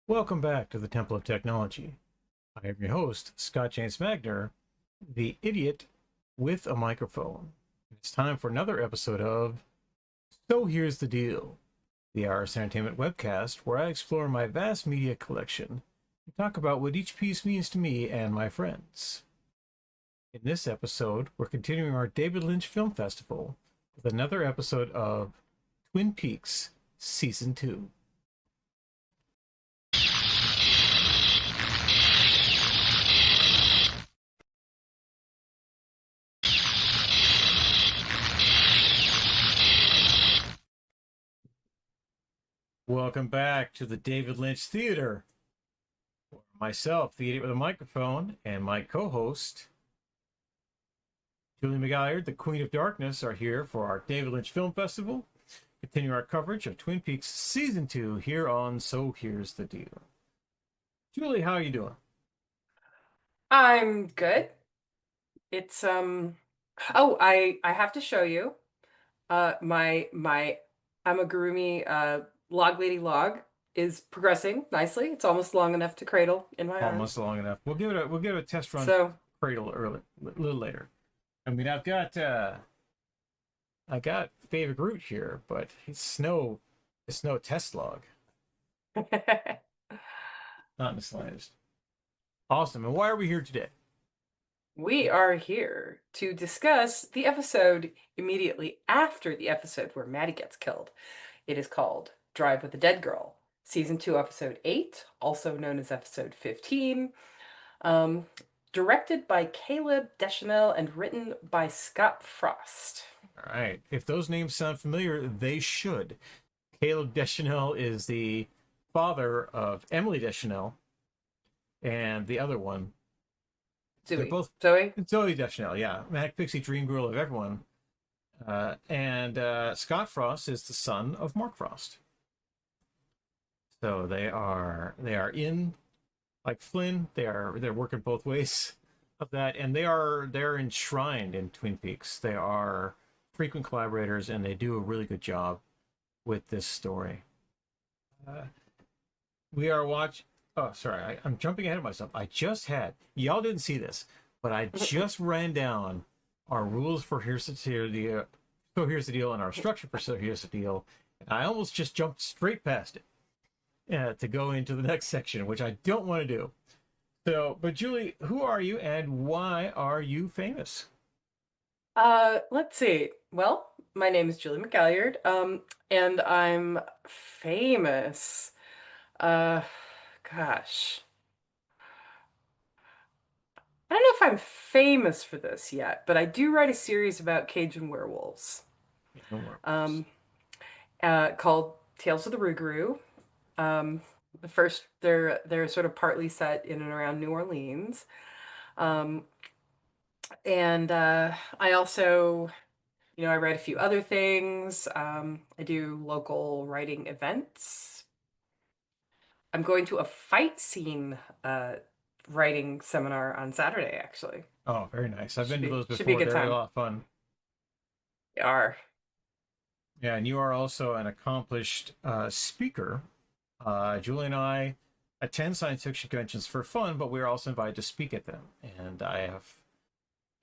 Welcome back to the Temple of Technology. I am your host, Scott James Magner, the idiot with a microphone. It's time for another episode of So Here's the Deal, the RS Entertainment webcast where I explore my vast media collection and talk about what each piece means to me and my friends. In this episode, we're continuing our David Lynch Film Festival with another episode of Twin Peaks Season 2. Welcome back to the David Lynch Theater. Myself, the idiot with a microphone, and my co-host, Julie McGalliard, the Queen of Darkness, are here for our David Lynch Film Festival. Continue our coverage of Twin Peaks Season 2 here on So Here's the Deal. Julie, how are you doing? I'm good. It's I have to show you my Amigurumi log lady log is progressing nicely. It's almost long enough to cradle in my Almost arms. long enough. We'll give it a test run So cradle early, a little later. I mean, I got favorite root here, but it's no test log. Not in the slightest. Awesome. And why are we here today? we are here to discuss the episode immediately after the episode where Maddie gets killed. It is called Drive with the Dead Girl, Season 2, Episode 8, also known as Episode 15. Directed by Caleb Deschanel and written by Scott Frost. All right. If those names sound familiar, they should. Caleb Deschanel is the father of Emily Deschanel, and the other one. They're both Zoe Deschanel, yeah. Mac Pixie Dream Girl of everyone. And Scott Frost is the son of Mark Frost. So they are in, like Flynn, they're working both ways of that, and they're enshrined in Twin Peaks. They are frequent collaborators, and they do a really good job with this story. We are watching. Oh, sorry, I'm jumping ahead of myself. Y'all didn't see this, but I just ran down our rules for Here's the Deal, So Here's the Deal, and our structure for So Here's the Deal. And I almost just jumped straight past it to go into the next section, which I don't want to do. So, but Julie, who are you and why are you famous? Let's see. Well, my name is Julie McGalliard, and I'm famous. Uh, gosh. I don't know if I'm famous for this yet, but I do write a series about Cajun werewolves, um, called Tales of the Rougarou. The first, they're sort of partly set in and around New Orleans. Um, and I also, I write a few other things. I do local writing events. I'm going to a fight scene writing seminar on Saturday, actually. Oh, very nice. I've been to those Should be a before. good They're a time. lot of fun. They are. Yeah, and you are also an accomplished speaker. Julie and I attend science fiction conventions for fun, but we're also invited to speak at them. And I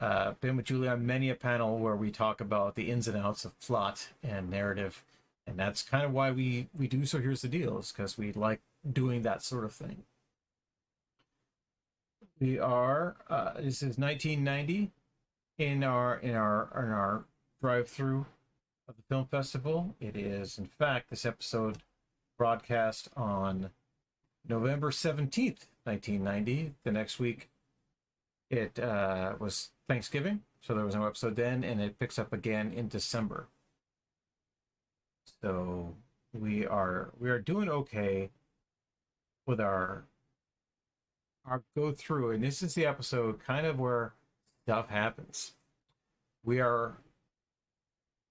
have been with Julie on many a panel where we talk about the ins and outs of plot and narrative. And that's kind of why we do So Here's the Deal, is because we like doing that sort of thing. We are, this is 1990 in our drive-through of the film festival. It is, in fact, this episode broadcast on November 17th, 1990. The next week, it was Thanksgiving, so there was no episode then, and it picks up again in December. So we are doing okay with our go through, and this is the episode kind of where stuff happens. We are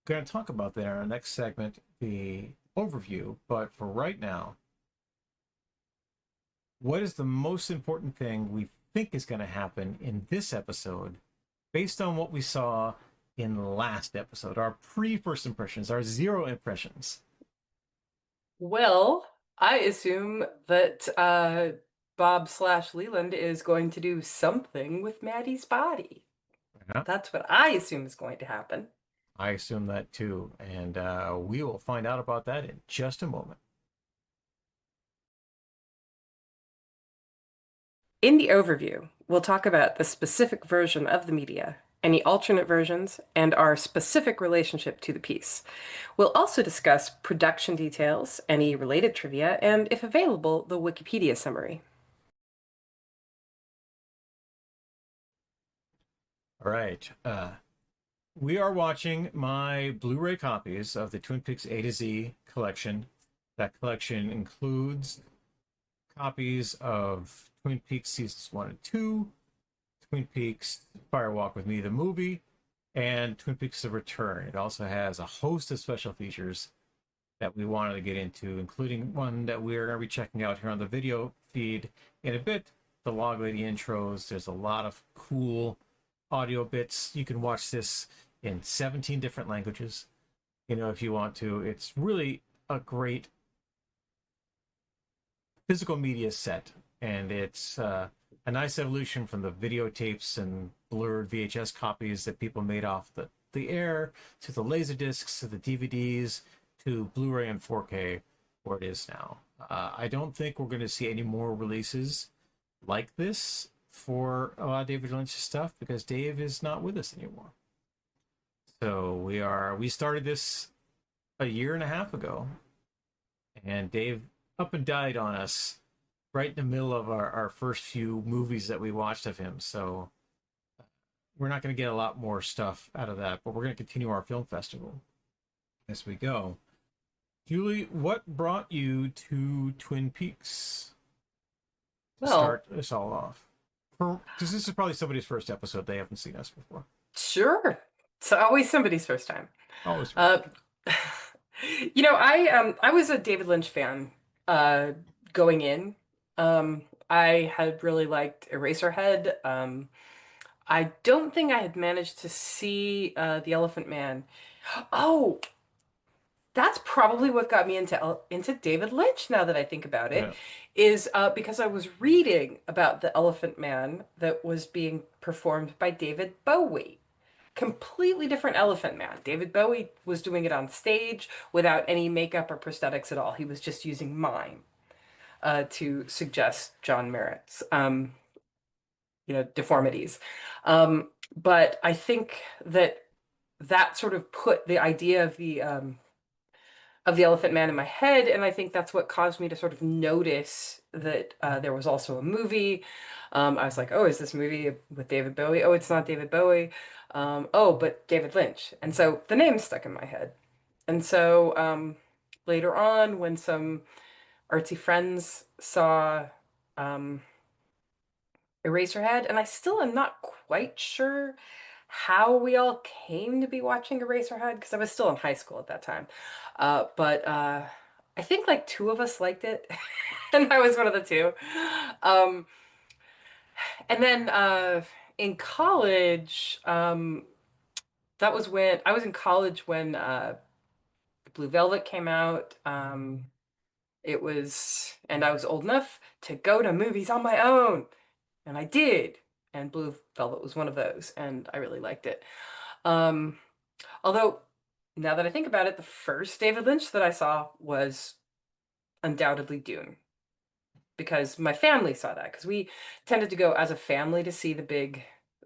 going to talk about that in our next segment, the overview, but for right now, what is the most important thing we think is going to happen in this episode based on what we saw in the last episode, our pre-first impressions, our zero impressions? Well, I assume that Bob/Leland is going to do something with Maddie's body. Yeah, That's what I assume is going to happen. I assume that too, and we will find out about that in just a moment. In the overview, we'll talk about the specific version of the media, any alternate versions, and our specific relationship to the piece. We'll also discuss production details, any related trivia, and if available, the Wikipedia summary. All right. We are watching my Blu-ray copies of the Twin Peaks A to Z collection. That collection includes copies of Twin Peaks Seasons 1 and 2, Twin Peaks Fire Walk with Me, the movie, and Twin Peaks The Return. It also has a host of special features that we wanted to get into, including one that we're going to be checking out here on the video feed in a bit, the Log Lady intros. There's a lot of cool audio bits. You can watch this in 17 different languages, if you want to. It's really a great physical media set, and it's a nice evolution from the videotapes and blurred VHS copies that people made off the air, to the laser discs, to the DVDs, to Blu-ray and 4K, where it is now. I don't think we're going to see any more releases like this for a lot of David Lynch's stuff, because Dave is not with us anymore. So we started this a year and a half ago, and Dave up and died on us right in the middle of our first few movies that we watched of him. So we're not going to get a lot more stuff out of that, but we're going to continue our film festival as we go. Julie, what brought you to Twin Peaks to start this all off? Because this is probably somebody's first episode. They haven't seen us before. Sure. It's always somebody's first time. Always. I was a David Lynch fan going in. I had really liked Eraserhead. I don't think I had managed to see The Elephant Man. Oh, that's probably what got me into David Lynch, now that I think about it, is because I was reading about The Elephant Man that was being performed by David Bowie. Completely different Elephant Man. David Bowie was doing it on stage without any makeup or prosthetics at all. He was just using mime to suggest John Merritt's deformities. But I think that sort of put the idea of the Elephant Man in my head, and I think that's what caused me to sort of notice that there was also a movie. I was like, oh, is this movie with David Bowie? Oh, it's not David Bowie. Oh, but David Lynch. And so the name stuck in my head. And so later on, when some artsy friends saw Eraserhead, and I still am not quite sure how we all came to be watching Eraserhead, because I was still in high school at that time. But I think like two of us liked it, and I was one of the two. And then in college, that was when I was in college when Blue Velvet came out. And I was old enough to go to movies on my own, and I did. And Blue Velvet was one of those, and I really liked it. Although, now that I think about it, the first David Lynch that I saw was undoubtedly Dune, because my family saw that, because we tended to go as a family to see the big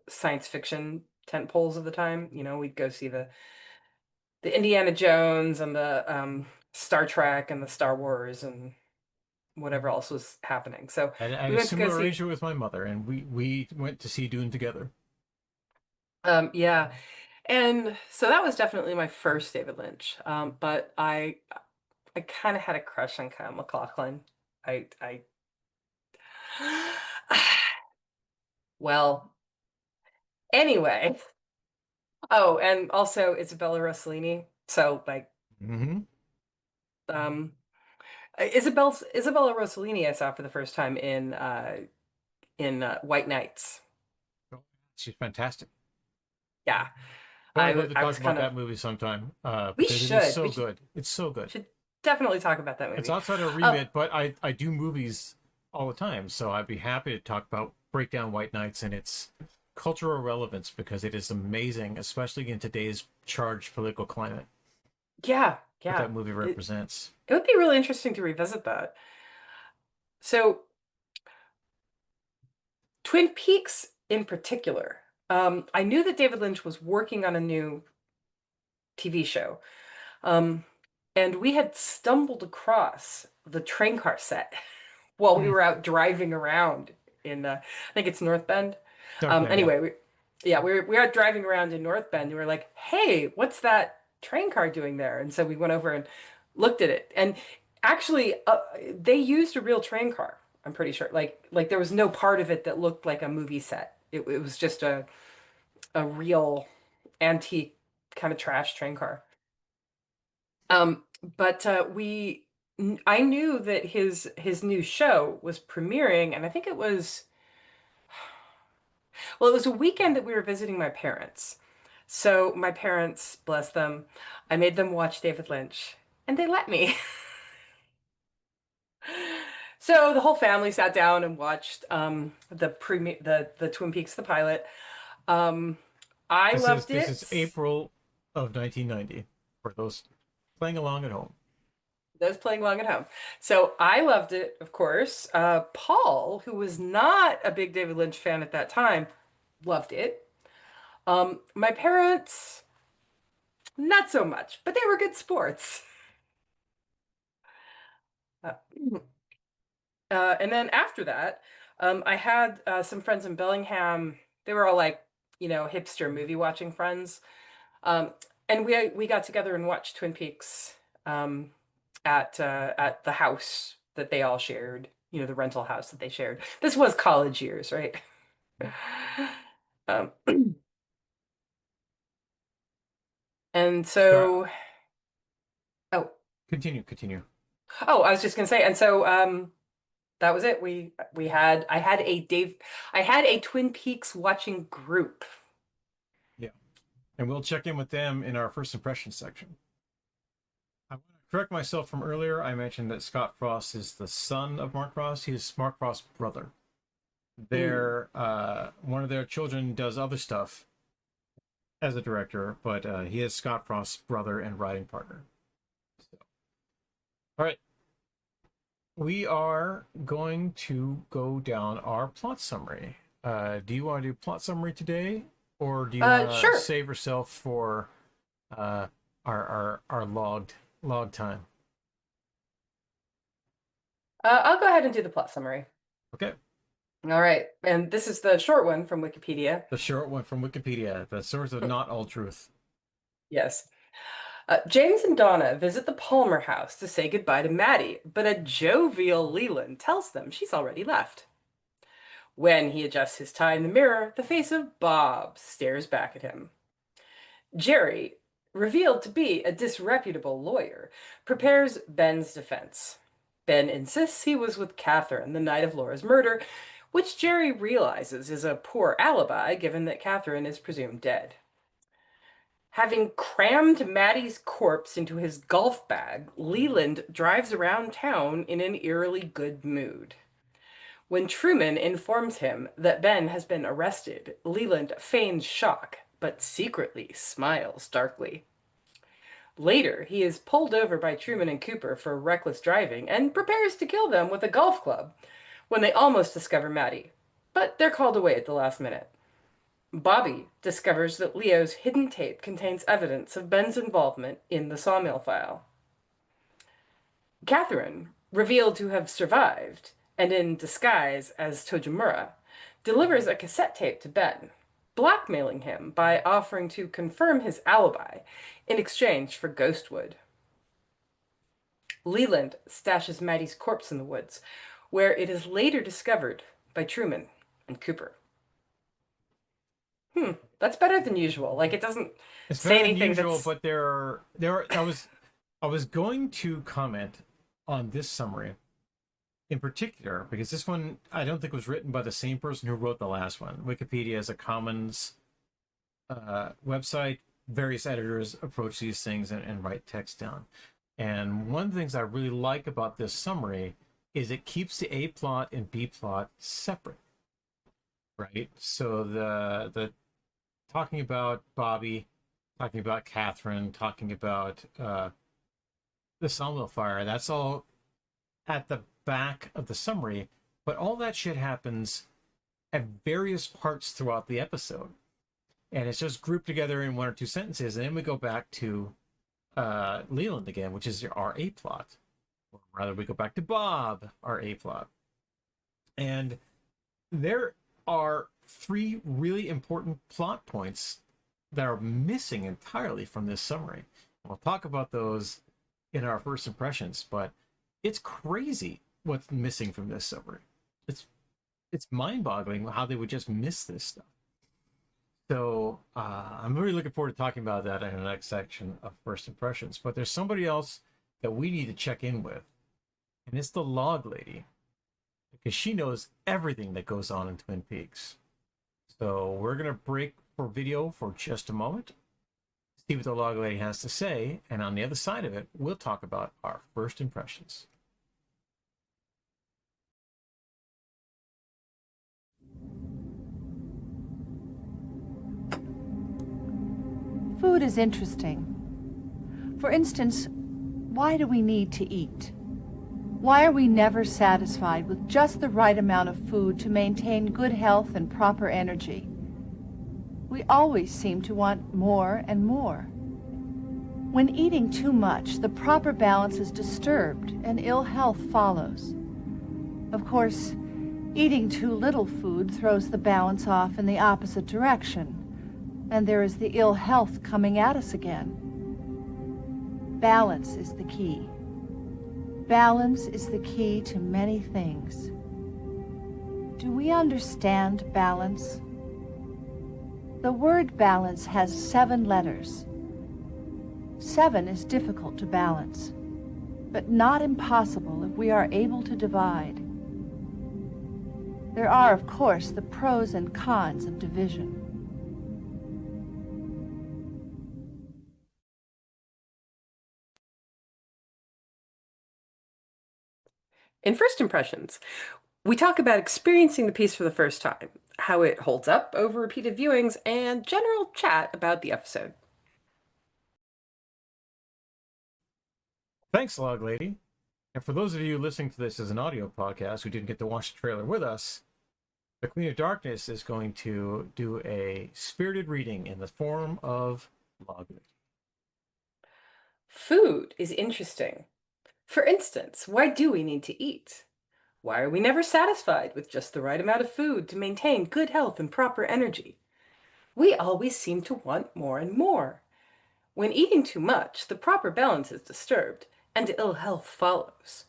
science fiction tent poles of the time. We'd go see the Indiana Jones and the Star Trek and the Star Wars and whatever else was happening. So I had we a went to go similar see. arrangement with my mother, and we went to see Dune together. Yeah. And so that was definitely my first David Lynch. But I kind of had a crush on Kyle MacLachlan. I well, anyway. Oh, and also Isabella Rossellini. So like Mm-hmm. um Isabella Rossellini I saw for the first time in White Nights. She's fantastic. Yeah. Well, I'd love to I talk was about kind of that movie sometime, we because it is should so we should good. It's so good. should definitely talk about that movie. It's outside our remit, but I do movies all the time, so I'd be happy to talk about break down White Nights and its cultural relevance because it is amazing, especially in today's charged political climate. Yeah, What yeah. that movie represents. It would be really interesting to revisit that. So, Twin Peaks in particular. I knew that David Lynch was working on a new TV show. And we had stumbled across the train car set while we were out driving around in, I think it's North Bend. Anyway, we were out driving around in North Bend. And we were like, hey, what's that train car doing there? And so we went over and looked at it. And actually, they used a real train car. I'm pretty sure. Like there was no part of it that looked like a movie set. It was just a real antique kind of trash train car. But I knew that his new show was premiering, and I think it was, well, it was a weekend that we were visiting my parents. So my parents, bless them, I made them watch David Lynch, and they let me. So the whole family sat down and watched the Twin Peaks the pilot. I loved it. This is April of 1990 for those playing along at home. Those playing along at home. So I loved it, of course. Paul, who was not a big David Lynch fan at that time, loved it. My parents, not so much, but they were good sports. And then after that, I had some friends in Bellingham. They were all like, hipster movie watching friends. And we got together and watched Twin Peaks at the house that they all shared, the rental house that they shared. This was college years, right? Um, and so, oh, Continue. I was just gonna say, and so that was it. I had a Twin Peaks watching group. Yeah, and we'll check in with them in our first impression section. I want to correct myself from earlier. I mentioned that Scott Frost is the son of Mark Frost. He is Mark Frost's brother. One of their children does other stuff as a director, but he is Scott Frost's brother and writing partner. So. All right. We are going to go down our plot summary. Do you want to do plot summary today, or do you want to save yourself for our log time? I'll go ahead and do the plot summary. Okay. All right, and this is the short one from Wikipedia. The short one from Wikipedia, the source of not all truth. Yes. James and Donna visit the Palmer house to say goodbye to Maddie, but a jovial Leland tells them she's already left. When he adjusts his tie in the mirror, the face of Bob stares back at him. Jerry, revealed to be a disreputable lawyer, prepares Ben's defense. Ben insists he was with Catherine the night of Laura's murder, which Jerry realizes is a poor alibi given that Catherine is presumed dead. Having crammed Maddie's corpse into his golf bag, Leland drives around town in an eerily good mood. When Truman informs him that Ben has been arrested, Leland feigns shock, but secretly smiles darkly. Later, he is pulled over by Truman and Cooper for reckless driving and prepares to kill them with a golf club when they almost discover Maddie, but they're called away at the last minute. Bobby discovers that Leo's hidden tape contains evidence of Ben's involvement in the Sawmill file. Catherine, revealed to have survived, and in disguise as Tojimura, delivers a cassette tape to Ben, blackmailing him by offering to confirm his alibi in exchange for Ghostwood. Leland stashes Maddie's corpse in the woods, where it is later discovered by Truman and Cooper. That's better than usual. Like, it doesn't say anything usual, but I was going to comment on this summary in particular because this one I don't think was written by the same person who wrote the last one. Wikipedia is a commons website. Various editors approach these things and write text down. And one of the things I really like about this summary is it keeps the A plot and B plot separate, right? So the talking about Bobby, talking about Catherine, talking about the sawmill fire, that's all at the back of the summary, but all that shit happens at various parts throughout the episode. And it's just grouped together in one or two sentences, and then we go back to Leland again, which is our A plot. Or rather, we go back to Bob, our A plot. And there are three really important plot points that are missing entirely from this summary. We'll talk about those in our first impressions, but it's crazy what's missing from this summary. It's mind-boggling how they would just miss this stuff. So I'm really looking forward to talking about that in the next section of first impressions. But there's somebody else that we need to check in with, and it's the log lady, because she knows everything that goes on in Twin Peaks. So we're going to break for video for just a moment, see what the log lady has to say, and on the other side of it, we'll talk about our first impressions. Food is interesting. For instance, why do we need to eat? Why are we never satisfied with just the right amount of food to maintain good health and proper energy? We always seem to want more and more. When eating too much, the proper balance is disturbed and ill health follows. Of course, eating too little food throws the balance off in the opposite direction, and there is the ill health coming at us again. Balance is the key. Balance is the key to many things. Do we understand balance? The word balance has 7 letters. 7 is difficult to balance, but not impossible if we are able to divide. There are, of course, the pros and cons of division. In first impressions, we talk about experiencing the piece for the first time, how it holds up over repeated viewings, and general chat about the episode. Thanks, log lady. And for those of you listening to this as an audio podcast who didn't get to watch the trailer with us, the Queen of Darkness is going to do a spirited reading in the form of log lady. Food is interesting. For instance, why do we need to eat? Why are we never satisfied with just the right amount of food to maintain good health and proper energy? We always seem to want more and more. When eating too much, the proper balance is disturbed, and ill health follows.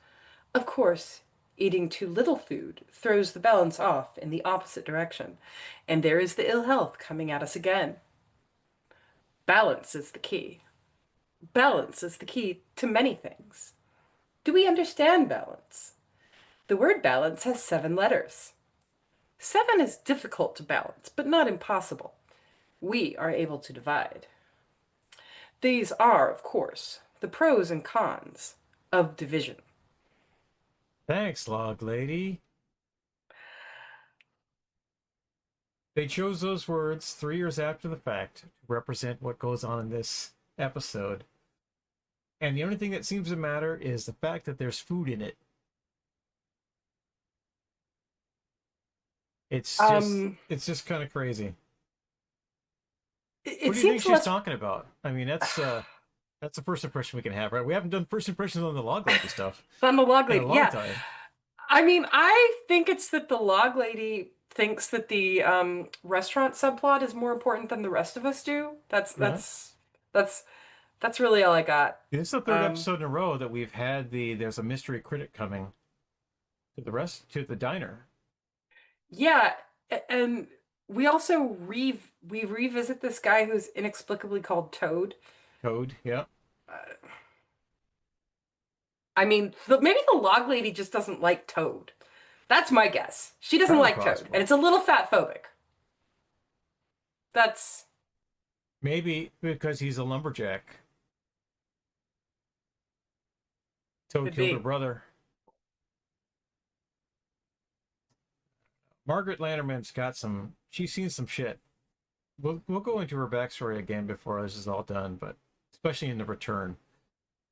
Of course, eating too little food throws the balance off in the opposite direction, and there is the ill health coming at us again. Balance is the key. Balance is the key to many things. Do we understand balance? The word balance has 7 letters. 7 is difficult to balance, but not impossible. We are able to divide. These are, of course, the pros and cons of division. Thanks, log lady. They chose those words 3 years after the fact to represent what goes on in this episode. And the only thing that seems to matter is the fact that there's food in it. It's just kind of crazy. It What do you think seems she's less... talking about? I mean, that's the first impression we can have, right? We haven't done first impressions on the log lady stuff on the log in lady, a long yeah. time. I mean, I think it's that the log lady thinks that the restaurant subplot is more important than the rest of us do. That's really all I got. It's the third episode in a row that we've had there's a mystery critic coming to the diner. Yeah, and we also we revisit this guy who's inexplicably called Toad. Toad, yeah. I mean, maybe the log lady just doesn't like Toad. That's my guess. She doesn't like Toad, and it's a little fat phobic. That's maybe because he's a lumberjack. Toad Could killed her be. brother. Margaret Landerman's got some. She's seen some shit. We'll go into her backstory again before this is all done, but especially in the return.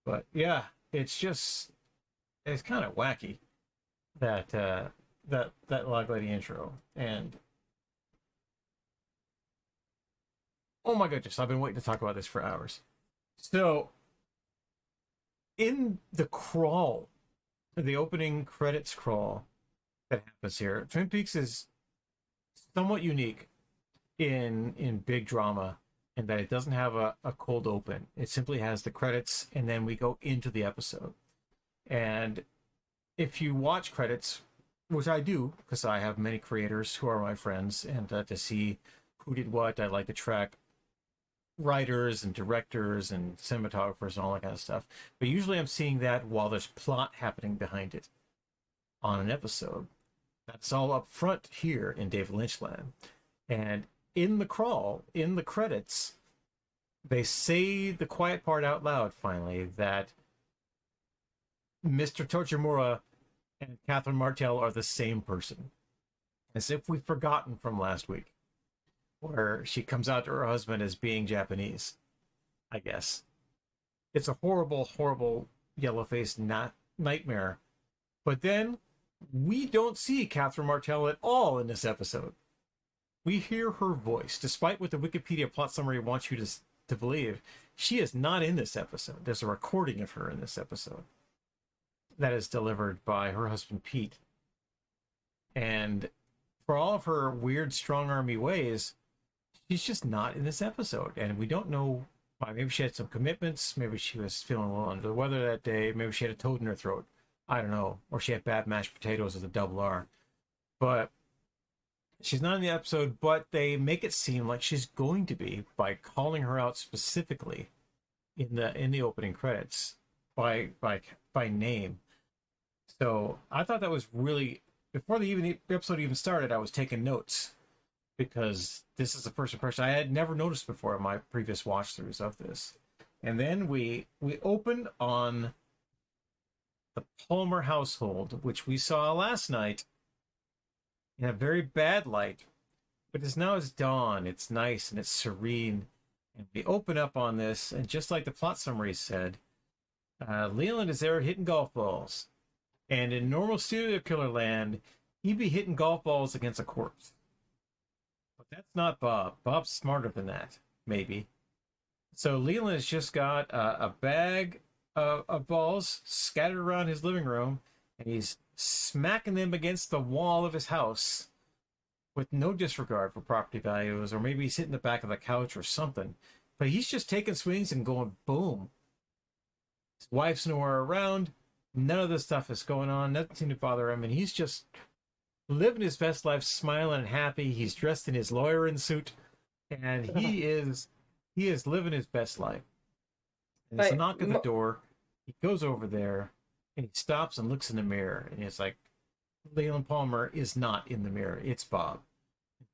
But yeah, it's kind of wacky that that log lady intro. And oh my goodness, I've been waiting to talk about this for hours. So in the crawl, the opening credits crawl that happens here, Twin Peaks is somewhat unique in big drama in that it doesn't have a cold open. It simply has the credits and then we go into the episode. And if you watch credits, which I do because I have many creators who are my friends, and to see who did what, I like to track writers and directors and cinematographers and all that kind of stuff. But usually I'm seeing that while there's plot happening behind it on an episode. That's all up front here in David Lynch land. And in the crawl, in the credits, they say the quiet part out loud finally that Mr. Tochimura and Catherine Martell are the same person. As if we've forgotten from last week, where she comes out to her husband as being Japanese, I guess. It's a horrible, horrible yellow-faced nightmare. But then we don't see Catherine Martell at all in this episode. We hear her voice, despite what the Wikipedia plot summary wants you to believe. She is not in this episode. There's a recording of her in this episode that is delivered by her husband, Pete. And for all of her weird, strong army ways, she's just not in this episode. And we don't know why. Maybe she had some commitments. Maybe she was feeling a little under the weather that day. Maybe she had a toad in her throat. I don't know. Or she had bad mashed potatoes with a double R. But she's not in the episode, but they make it seem like she's going to be by calling her out specifically in the opening credits by name. So I thought that was really, before the episode even started, I was taking notes because this is the first impression I had never noticed before in my previous watch throughs of this. And then we open on the Palmer household, which we saw last night in a very bad light, but now it's dawn. It's nice and it's serene. And we open up on this, and just like the plot summary said, Leland is there hitting golf balls. And in normal serial killer land, he'd be hitting golf balls against a corpse. But that's not Bob. Bob's smarter than that, maybe. So Leland has just got a bag of balls scattered around his living room, and he's smacking them against the wall of his house with no disregard for property values, or maybe he's hitting the back of the couch or something. But he's just taking swings and going boom. His wife's nowhere around. None of this stuff is going on. Nothing seemed to bother him. And he's just living his best life, smiling and happy. He's dressed in his lawyering suit. And he is living his best life. And there's a knock at the door. He goes over there and he stops and looks in the mirror. And it's like, Leland Palmer is not in the mirror. It's Bob.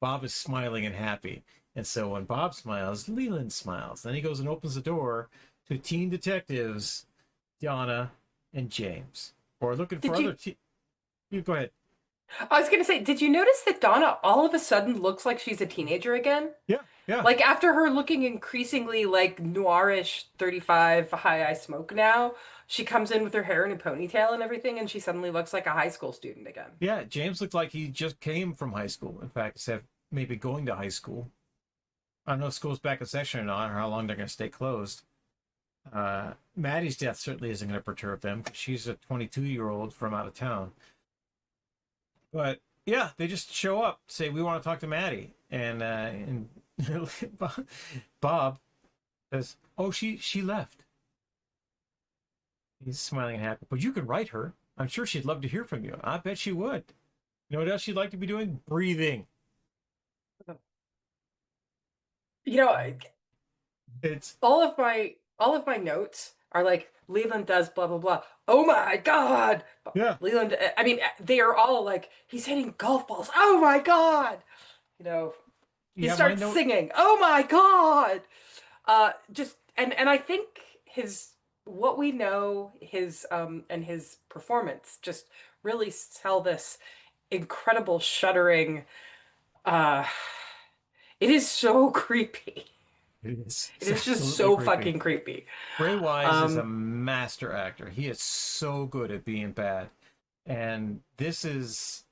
Bob is smiling and happy. And so when Bob smiles, Leland smiles. Then he goes and opens the door to teen detectives, Donna and James. Or looking for other... You go ahead. I was going to say, did you notice that Donna all of a sudden looks like she's a teenager again? Yeah, yeah. Like after her looking increasingly like noirish 35 high eye smoke now, she comes in with her hair in a ponytail and everything, and she suddenly looks like a high school student again. Yeah, James looked like he just came from high school. In fact, instead of maybe going to high school. I don't know if school's back in session or not, or how long they're going to stay closed. Maddie's death certainly isn't going to perturb them, because she's a 22-year-old from out of town. But yeah, they just show up, say, we want to talk to Maddie. And Bob says, oh, she left. He's smiling and happy. But you can write her. I'm sure she'd love to hear from you. I bet she would. You know what else she'd like to be doing? Breathing. You know, It's all of my notes are like, Leland does blah blah blah. Oh my god! Yeah. Leland. I mean, they are all like, he's hitting golf balls. Oh my god! You know, he starts singing. Oh my god! Just and I think his what we know, his and his performance just really tell this incredible shuddering. Uh, it is so creepy. It is. It It's is just absolutely so creepy. fucking creepy. Ray Wise is a Um, master actor. He is so good at being bad. And this is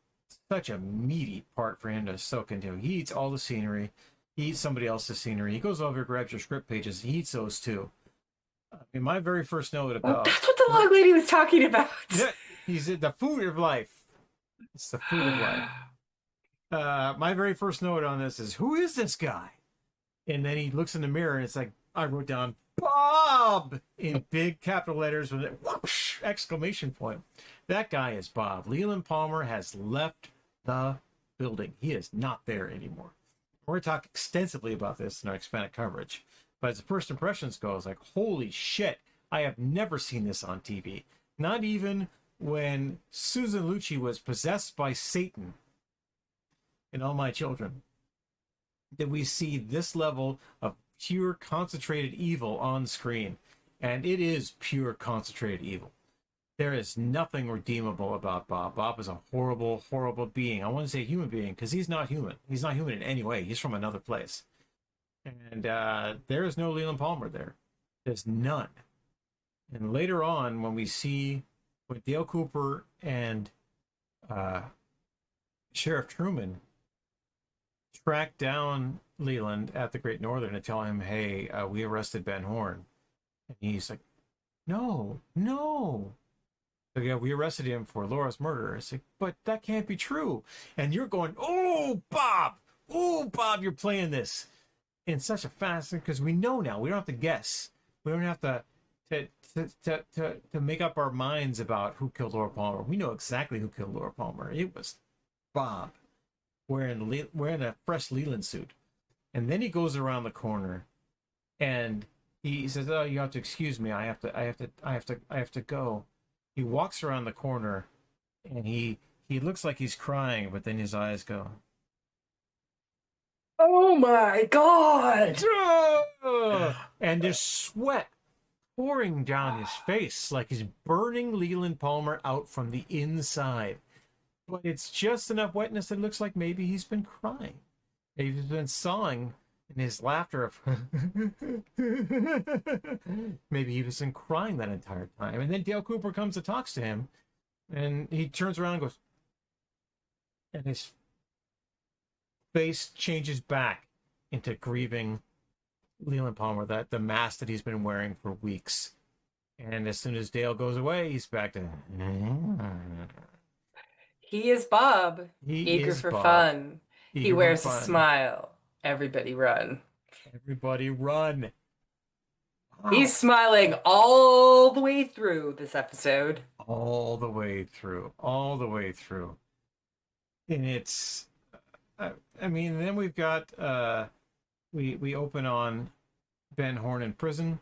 such a meaty part for him to soak into. He eats all the scenery. He eats somebody else's scenery. He goes over, grabs your script pages. He eats those too. In my very first note oh, about that's what the log lady was talking about. yeah, he's the food of life. It's the food of life. My very first note on this is, who is this guy? And then he looks in the mirror and it's like, I wrote down Bob in big capital letters with a whoosh, exclamation point. That guy is Bob. Leland Palmer has left the building. He is not there anymore. We're going to talk extensively about this in our expanded coverage. But as the first impressions go, it's like, holy shit, I have never seen this on TV. Not even when Susan Lucci was possessed by Satan in All My Children did we see this level of pure concentrated evil on screen. And it is pure concentrated evil. There is nothing redeemable about Bob. Bob is a horrible, horrible being. I want to say human being because he's not human. He's not human in any way. He's from another place. And there is no Leland Palmer there. There's none. And later on, when we see when Dale Cooper and Sheriff Truman track down Leland at the Great Northern and tell him, hey, we arrested Ben Horn. And he's like, no. So, yeah, we arrested him for Laura's murder. It's like, but that can't be true. And you're going, oh, Bob, you're playing this in such a fast, because we know now. We don't have to guess. We don't have to make up our minds about who killed Laura Palmer. We know exactly who killed Laura Palmer. It was Bob wearing a fresh Leland suit. And then he goes around the corner and he says, oh, you have to excuse me. I have to go. He walks around the corner and he looks like he's crying, but then his eyes go, Oh my God! and there's sweat pouring down his face like he's burning Leland Palmer out from the inside. But it's just enough wetness that it looks like maybe he's been crying. Maybe he's been sawing in his laughter of maybe he was crying that entire time. And then Dale Cooper comes and talks to him, and he turns around and goes, and his face changes back into grieving Leland Palmer, that the mask that he's been wearing for weeks. And as soon as Dale goes away, he's back to He is Bob, he eager is for Bob. fun. Eager He for wears a fun. smile. Everybody run. Everybody run. Wow. He's smiling all the way through this episode. All the way through. And it's, I mean, then we've got, we open on Ben Horn in prison,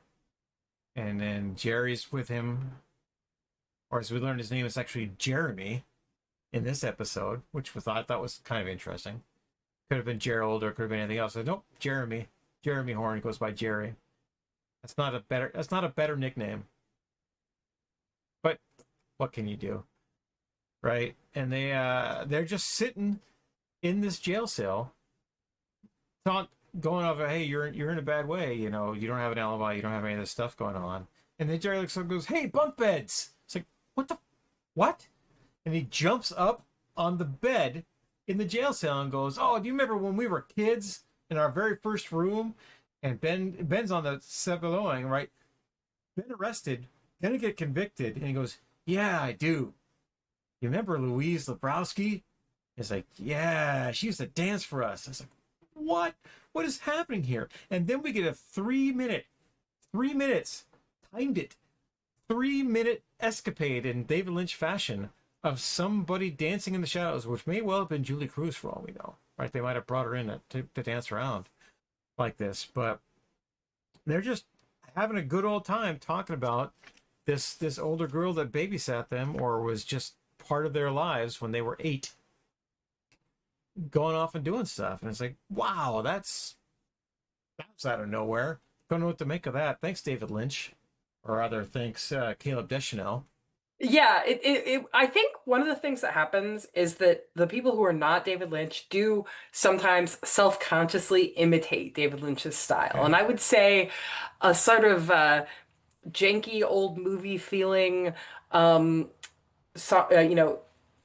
and then Jerry's with him, or as we learned his name is actually Jeremy in this episode, which I thought was kind of interesting. Could have been Gerald or could have been anything else. So, nope, Jeremy Horn goes by Jerry. That's not a better nickname. But what can you do? Right? And they're just sitting in this jail cell, not going off of, hey, you're in a bad way, you know, you don't have an alibi, you don't have any of this stuff going on. And then Jerry looks up and goes, hey, bunk beds. It's like, what? And he jumps up on the bed in the jail cell and goes, oh, do you remember when we were kids in our very first room? And Ben's on the settling, right? Been arrested, gonna get convicted. And he goes, yeah, I do. You remember Louise Lebrowski? It's like, yeah, she used to dance for us. It's like, what? What is happening here? And then we get a 3 minutes, timed it, 3-minute escapade in David Lynch fashion of somebody dancing in the shadows, which may well have been Julie Cruz for all we know, right? They might have brought her in to dance around like this, but they're just having a good old time talking about this older girl that babysat them or was just part of their lives when they were 8, going off and doing stuff. And it's like, wow, that's out of nowhere. Don't know what to make of that. Thanks, David Lynch. or rather, thanks Caleb Deschanel. Yeah, I think one of the things that happens is that the people who are not David Lynch do sometimes self-consciously imitate David Lynch's style. And I would say a sort of janky old movie feeling, um,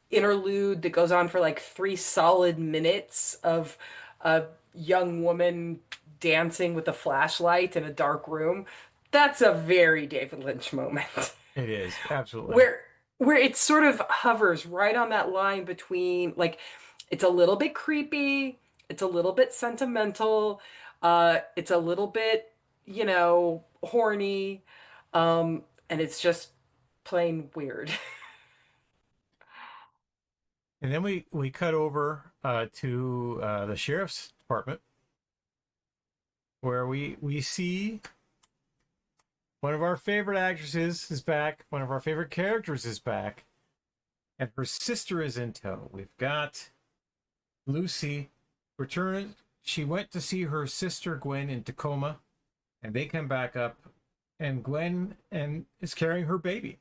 interlude that goes on for like 3 solid minutes of a young woman dancing with a flashlight in a dark room. That's a very David Lynch moment. It is, absolutely. Where it sort of hovers right on that line between, like, it's a little bit creepy, it's a little bit sentimental, it's a little bit, horny, and it's just plain weird. And then we cut over to the sheriff's department, where we see one of our favorite actresses is back, one of our favorite characters is back, and her sister is in tow. We've got Lucy return. She went to see her sister Gwen in Tacoma, and they come back up, and Gwen is carrying her baby.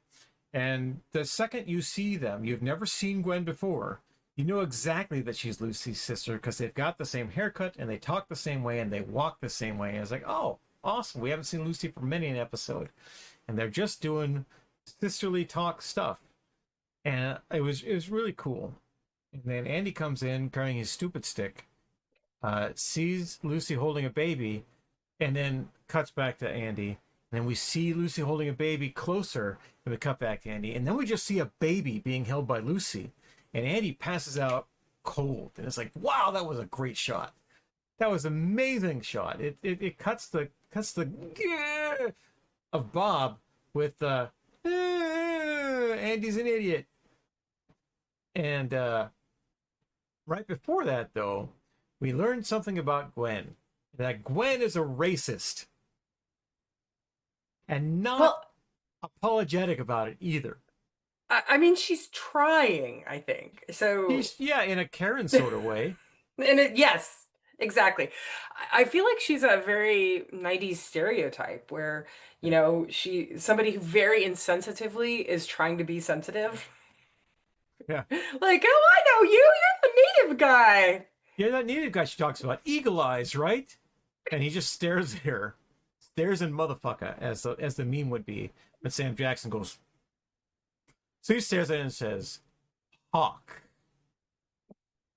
And the second you see them, you've never seen Gwen before, you know exactly that she's Lucy's sister because they've got the same haircut and they talk the same way and they walk the same way. And it's like, oh, awesome. We haven't seen Lucy for many an episode. And they're just doing sisterly talk stuff. And it was really cool. And then Andy comes in carrying his stupid stick, sees Lucy holding a baby, and then cuts back to Andy. And then we see Lucy holding a baby closer, and we cut back to Andy. And then we just see a baby being held by Lucy. And Andy passes out cold. And it's like, wow, that was a great shot. That was an amazing shot. It cuts the of Bob with Andy's an idiot. And right before that, though, we learned something about Gwen. That Gwen is a racist. And not apologetic about it either. I mean, she's trying, I think. So in a Karen sort of way. Yes, exactly. I feel like she's a very 90s stereotype where, somebody who very insensitively is trying to be sensitive. Yeah. Like, oh, I know you. You're the native guy. Yeah, that native guy she talks about. Eagle eyes, right? And he just stares at her. Stares in motherfucker, as the meme would be. But Sam Jackson goes. So he stares at it and says, Hawk.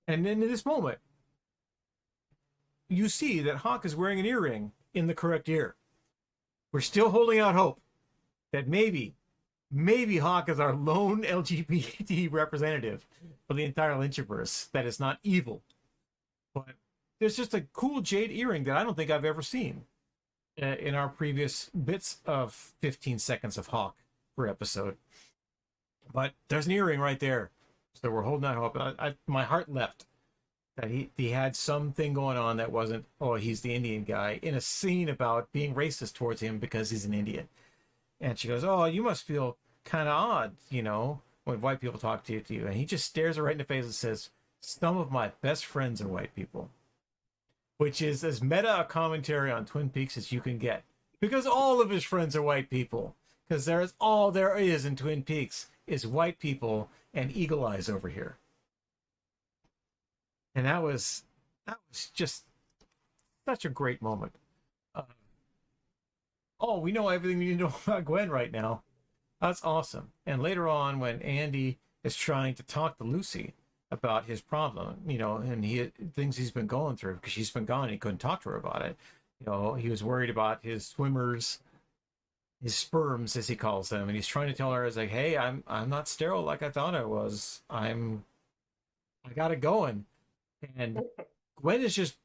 And then in this moment, you see that Hawk is wearing an earring in the correct ear. We're still holding out hope that maybe Hawk is our lone LGBT representative for the entire Lynchiverse that is not evil. But there's just a cool jade earring that I don't think I've ever seen in our previous bits of 15 seconds of Hawk per episode. But there's an earring right there. So we're holding out hope. My heart leapt that he had something going on that wasn't, oh, he's the Indian guy, in a scene about being racist towards him because he's an Indian. And she goes, oh, you must feel kind of odd, when white people talk to you. And he just stares her right in the face and says, some of my best friends are white people. Which is as meta a commentary on Twin Peaks as you can get. Because all of his friends are white people. Because there's all there is in Twin Peaks is white people and eagle eyes over here. And that was just such a great moment. We know everything we need to know about Gwen right now. That's awesome. And later on, when Andy is trying to talk to Lucy about his problem, and things he's been going through because she's been gone, he couldn't talk to her about it. He was worried about his swimmers, his sperms, as he calls them, and he's trying to tell her, "Is like, hey, I'm not sterile like I thought I was. I got it going." And Gwen is just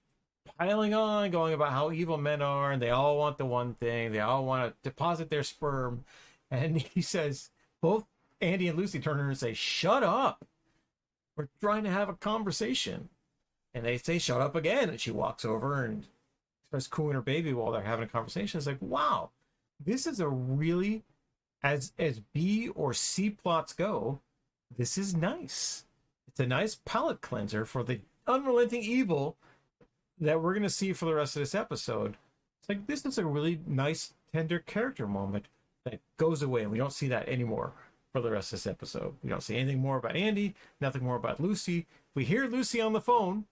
piling on, going about how evil men are, and they all want the one thing. They all want to deposit their sperm. And he says, both Andy and Lucy turn to her and say, "Shut up. We're trying to have a conversation." And they say, "Shut up" again. And she walks over and starts cooing her baby while they're having a conversation. It's like, wow, this is a really, as B or C plots go, this is nice. It's a nice palate cleanser for the unrelenting evil that we're going to see for the rest of this episode. It's like, this is a really nice, tender character moment that goes away, and we don't see that anymore for the rest of this episode. We don't see anything more about Andy, nothing more about Lucy. We hear Lucy on the phone.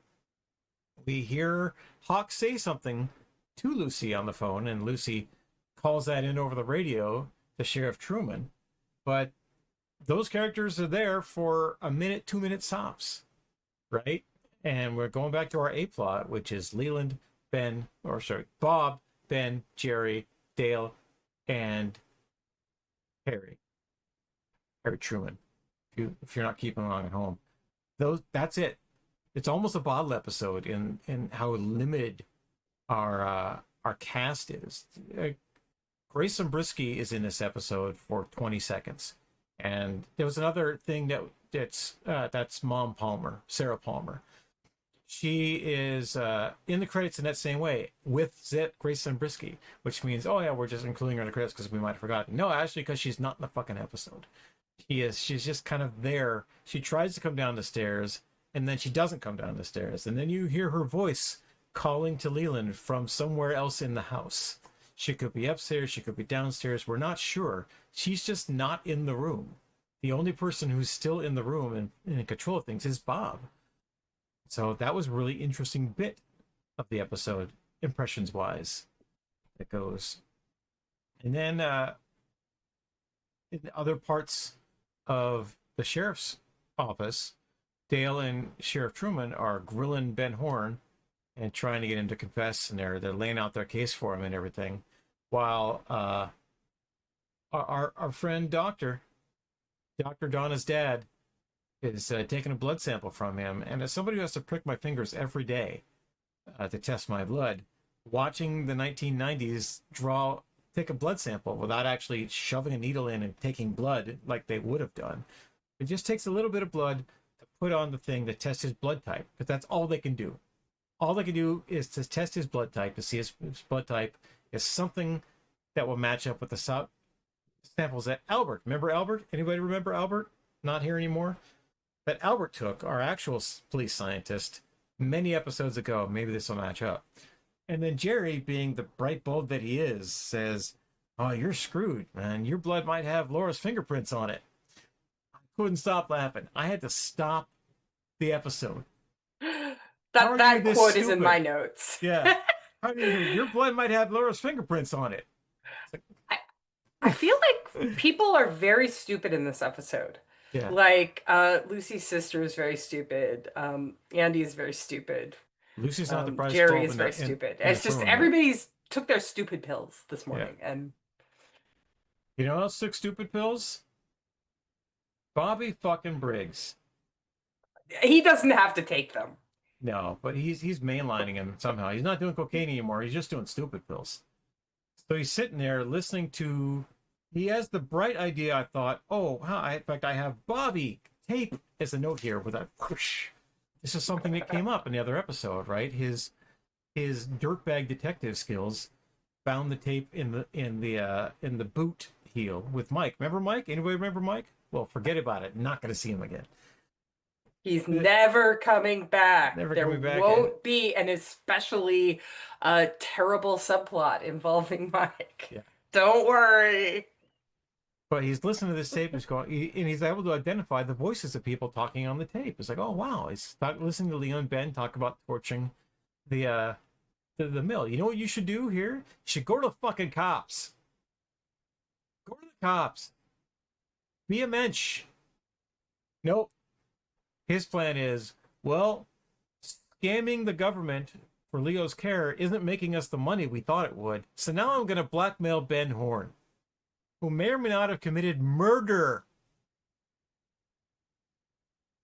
We hear Hawk say something to Lucy on the phone, and Lucy calls that in over the radio to Sheriff Truman. But those characters are there for a minute, 2 minutes tops, right? And we're going back to our A plot, which is Bob, Ben, Jerry, Dale, and Harry Truman. If you're not keeping along at home, that's it. It's almost a bottle episode in how limited our cast is. Grace Zabriskie is in this episode for 20 seconds, and there was another thing that's Mom Palmer, Sarah Palmer. She is in the credits in that same way with Grace Zabriskie, which means, oh yeah, we're just including her in the credits because we might have forgotten. No, actually, because she's not in the fucking episode. She's just kind of there. She tries to come down the stairs, and then she doesn't come down the stairs. And then you hear her voice calling to Leland from somewhere else in the house. She could be upstairs, she could be downstairs. We're not sure. She's just not in the room. The only person who's still in the room and in control of things is Bob. So that was a really interesting bit of the episode, impressions-wise, that goes. And then in other parts of the sheriff's office, Dale and Sheriff Truman are grilling Ben Horn and trying to get him to confess, and they're laying out their case for him and everything, while our friend Dr. Donna's dad is taking a blood sample from him. And as somebody who has to prick my fingers every day to test my blood, watching the 1990s take a blood sample without actually shoving a needle in and taking blood like they would have done, it just takes a little bit of blood to put on the thing to test his blood type, because that's all they can do. All they can do is to test his blood type, to see his blood type is something that will match up with the samples that Albert. Remember Albert? Anybody remember Albert? Not here anymore? That Albert took, our actual police scientist, many episodes ago. Maybe this will match up. And then Jerry, being the bright bulb that he is, says, oh, you're screwed, man. Your blood might have Laura's fingerprints on it. I couldn't stop laughing. I had to stop the episode. That quote is in my notes. Yeah. Your blood might have Laura's fingerprints on it. I feel like people are very stupid in this episode. Yeah. Like Lucy's sister is very stupid. Andy is very stupid. Lucy's not the prize. Jerry is very stupid. It's just everybody's took their stupid pills this morning. Yeah. And you know who else took stupid pills? Bobby fucking Briggs. He doesn't have to take them. No, but he's mainlining him somehow. He's not doing cocaine anymore. He's just doing stupid pills. So he's sitting there listening to. He has the bright idea. I thought, oh, in fact, I have Bobby tape as a note here with a whoosh. This is something that came up in the other episode, right? His dirtbag detective skills found the tape in the boot heel with Mike. Remember Mike? Anybody remember Mike? Well, forget about it. Not going to see him again. He's never coming back. Never there coming back. won't be an especially terrible subplot involving Mike. Yeah. Don't worry. But he's listening to this tape and he's able to identify the voices of people talking on the tape. It's like, oh wow, he's listening to Leo and Ben talk about torching the mill. You know what you should do here? You should go to the fucking cops. Go to the cops. Be a mensch. Nope. His plan is, well, scamming the government for Leo's care isn't making us the money we thought it would. So now I'm going to blackmail Ben Horn, who may or may not have committed murder.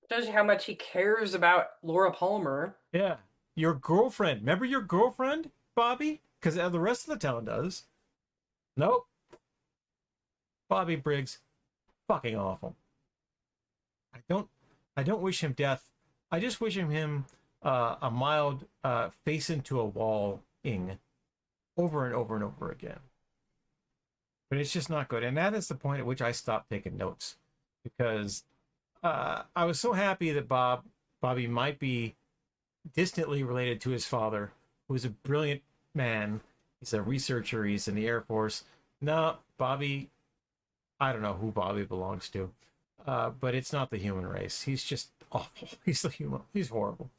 Shows you how much he cares about Laura Palmer. Yeah. Your girlfriend. Remember your girlfriend, Bobby? Because the rest of the town does. Nope. Bobby Briggs. Fucking awful. I don't wish him death. I just wish him a mild face into a wall-ing over and over and over again. But it's just not good. And that is the point at which I stopped taking notes. Because I was so happy that Bobby might be distantly related to his father, who is a brilliant man. He's a researcher. He's in the Air Force. No, Bobby I don't know who Bobby belongs to, but it's not the human race. He's just awful. He's the human. He's horrible.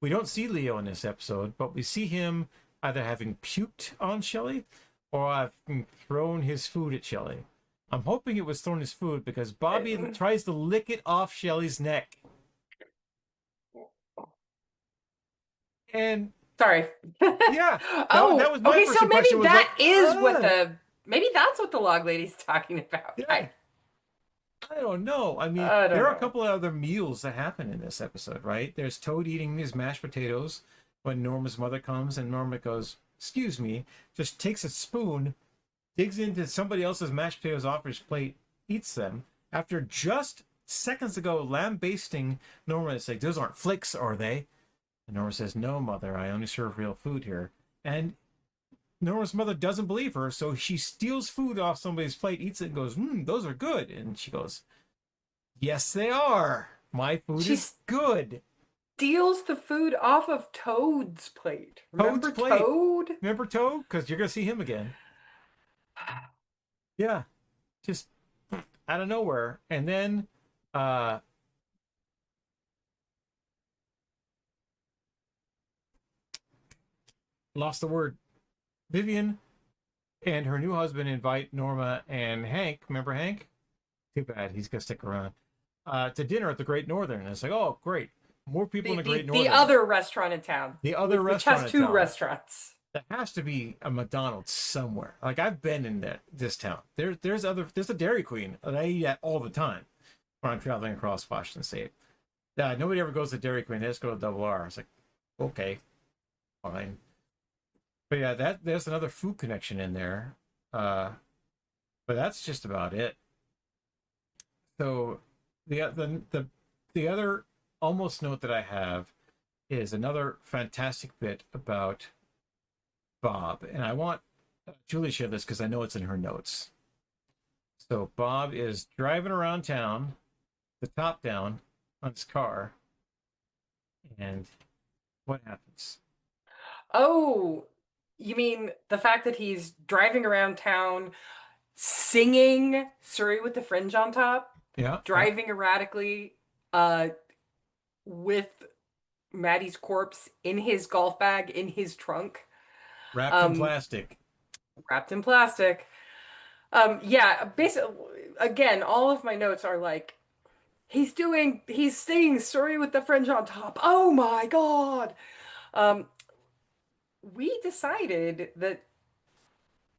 We don't see Leo in this episode, but we see him either having puked on Shelly or having thrown his food at Shelly. I'm hoping it was thrown his food because Bobby tries to lick it off Shelly's neck. And sorry. Yeah. That was my okay. first So maybe impression, was that like, is what maybe that's what the log lady's talking about. Yeah. I don't know. I mean, there are a couple of other meals that happen in this episode, right? There's Toad eating his mashed potatoes when Norma's mother comes, and Norma goes, "Excuse me," just takes a spoon, digs into somebody else's mashed potatoes off his plate, eats them. After just seconds ago lambasting Norma, it's like, "Those aren't flicks, are they?" And Norma says, "No, mother, I only serve real food here." And Norma's mother doesn't believe her, so she steals food off somebody's plate, eats it, and goes, "Those are good." And she goes, "Yes, they are. My food is good." Steals the food off of Toad's plate. Remember Toad's plate. Toad? Remember Toad? Because you're going to see him again. Yeah. Just out of nowhere. And then lost the word. Vivian and her new husband invite Norma and Hank. Remember Hank? Too bad. He's going to stick around. To dinner at the Great Northern. And it's like, oh, great. More people in the Great Northern. The other restaurant in town. The other which restaurant has two restaurants. There has to be a McDonald's somewhere. Like, I've been in this town. There's a Dairy Queen that I eat at all the time when I'm traveling across Washington State. Nobody ever goes to Dairy Queen. They just go to Double R. It's like, okay, fine. But yeah, there's another food connection in there. But that's just about it. So the other almost note that I have is another fantastic bit about Bob. And I want Julie to share this because I know it's in her notes. So Bob is driving around town, the top down on his car. And what happens? Oh, you mean the fact that he's driving around town singing Surrey with the Fringe on Top? Yeah. Driving erratically with Maddie's corpse in his golf bag, in his trunk. Wrapped in plastic. Wrapped in plastic. Yeah, basically, again, all of my notes are like, he's singing Surrey with the Fringe on Top. Oh my God. We decided that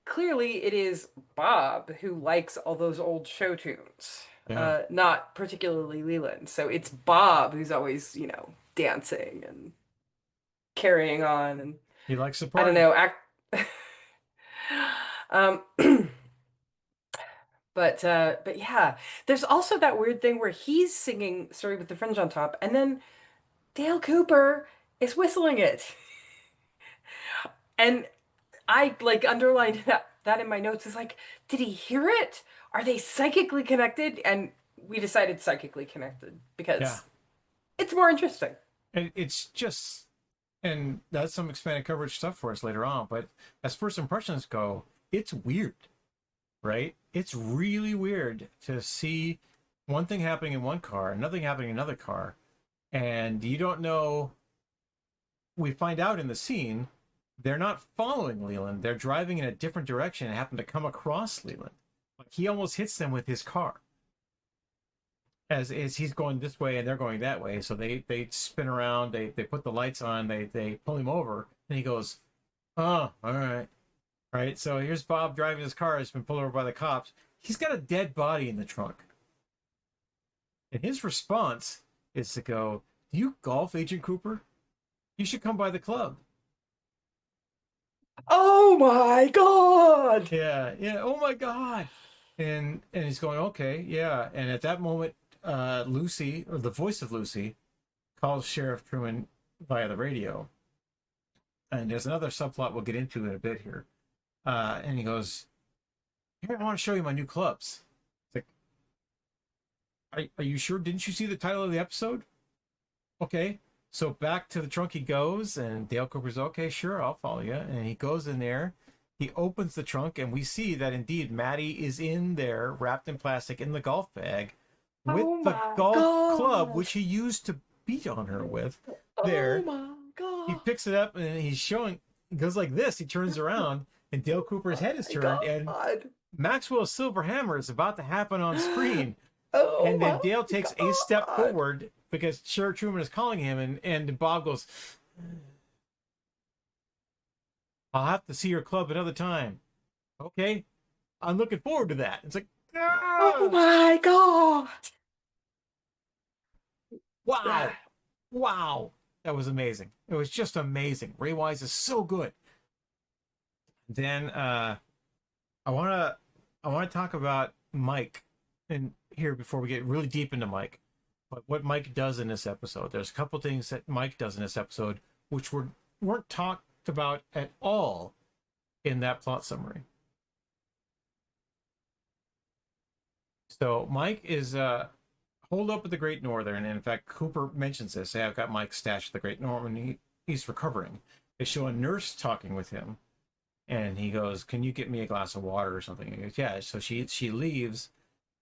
clearly it is Bob who likes all those old show tunes, not particularly Leland. So it's Bob who's always, dancing and carrying on. And he likes the party. I don't know. But yeah, there's also that weird thing where he's singing Surrey with the Fringe on Top, and then Dale Cooper is whistling it. And I underlined that in my notes. Is like, did he hear it? Are they psychically connected? And we decided psychically connected because it's more interesting. And it's just, and that's some expanded coverage stuff for us later on. But as first impressions go, it's weird, right? It's really weird to see one thing happening in one car, another thing happening in another car, and you don't know. We find out in the scene they're not following Leland. They're driving in a different direction and happen to come across Leland. Like, he almost hits them with his car as he's going this way and they're going that way. So they spin around, they put the lights on, they pull him over, and he goes, "Oh, all right." Right? So here's Bob driving his car. He's been pulled over by the cops. He's got a dead body in the trunk. And his response is to go, "Do you golf, Agent Cooper? You should come by the club." Oh my God! Yeah, oh my God. And he's going, okay, yeah. And at that moment, Lucy, or the voice of Lucy, calls Sheriff Truman via the radio. And there's another subplot we'll get into in a bit here. And he goes, "Here, I want to show you my new clubs." It's like, are you sure? Didn't you see the title of the episode? Okay. So back to the trunk he goes, and Dale Cooper's, "Okay, sure, I'll follow you." And he goes in there, he opens the trunk and we see that indeed Maddie is in there, wrapped in plastic in the golf bag, with Oh the my golf club, God. which he used to beat on her with. Oh There, my he God. picks it up and he's showing, he goes like this. He turns around and Dale Cooper's head is turned, and God. Maxwell's silver hammer is about to happen on screen. Oh And then my Dale takes a step God. forward because Sheriff Truman is calling him, and Bob goes, I'll have to see your club another time. Okay, I'm looking forward to that. It's like, Oh ah! my God. Wow. Wow. That was amazing. It was just amazing. Ray Wise is so good. Then I wanna talk about Mike and here before we get really deep into Mike. But what Mike does in this episode. There's a couple things that Mike does in this episode which weren't talked about at all in that plot summary. So Mike is holed up at the Great Northern, and in fact Cooper mentions this. Hey, I've got Mike stashed at the Great Northern. He's recovering. They show a nurse talking with him, and he goes, "Can you get me a glass of water or something?" He goes, "Yeah." So she leaves,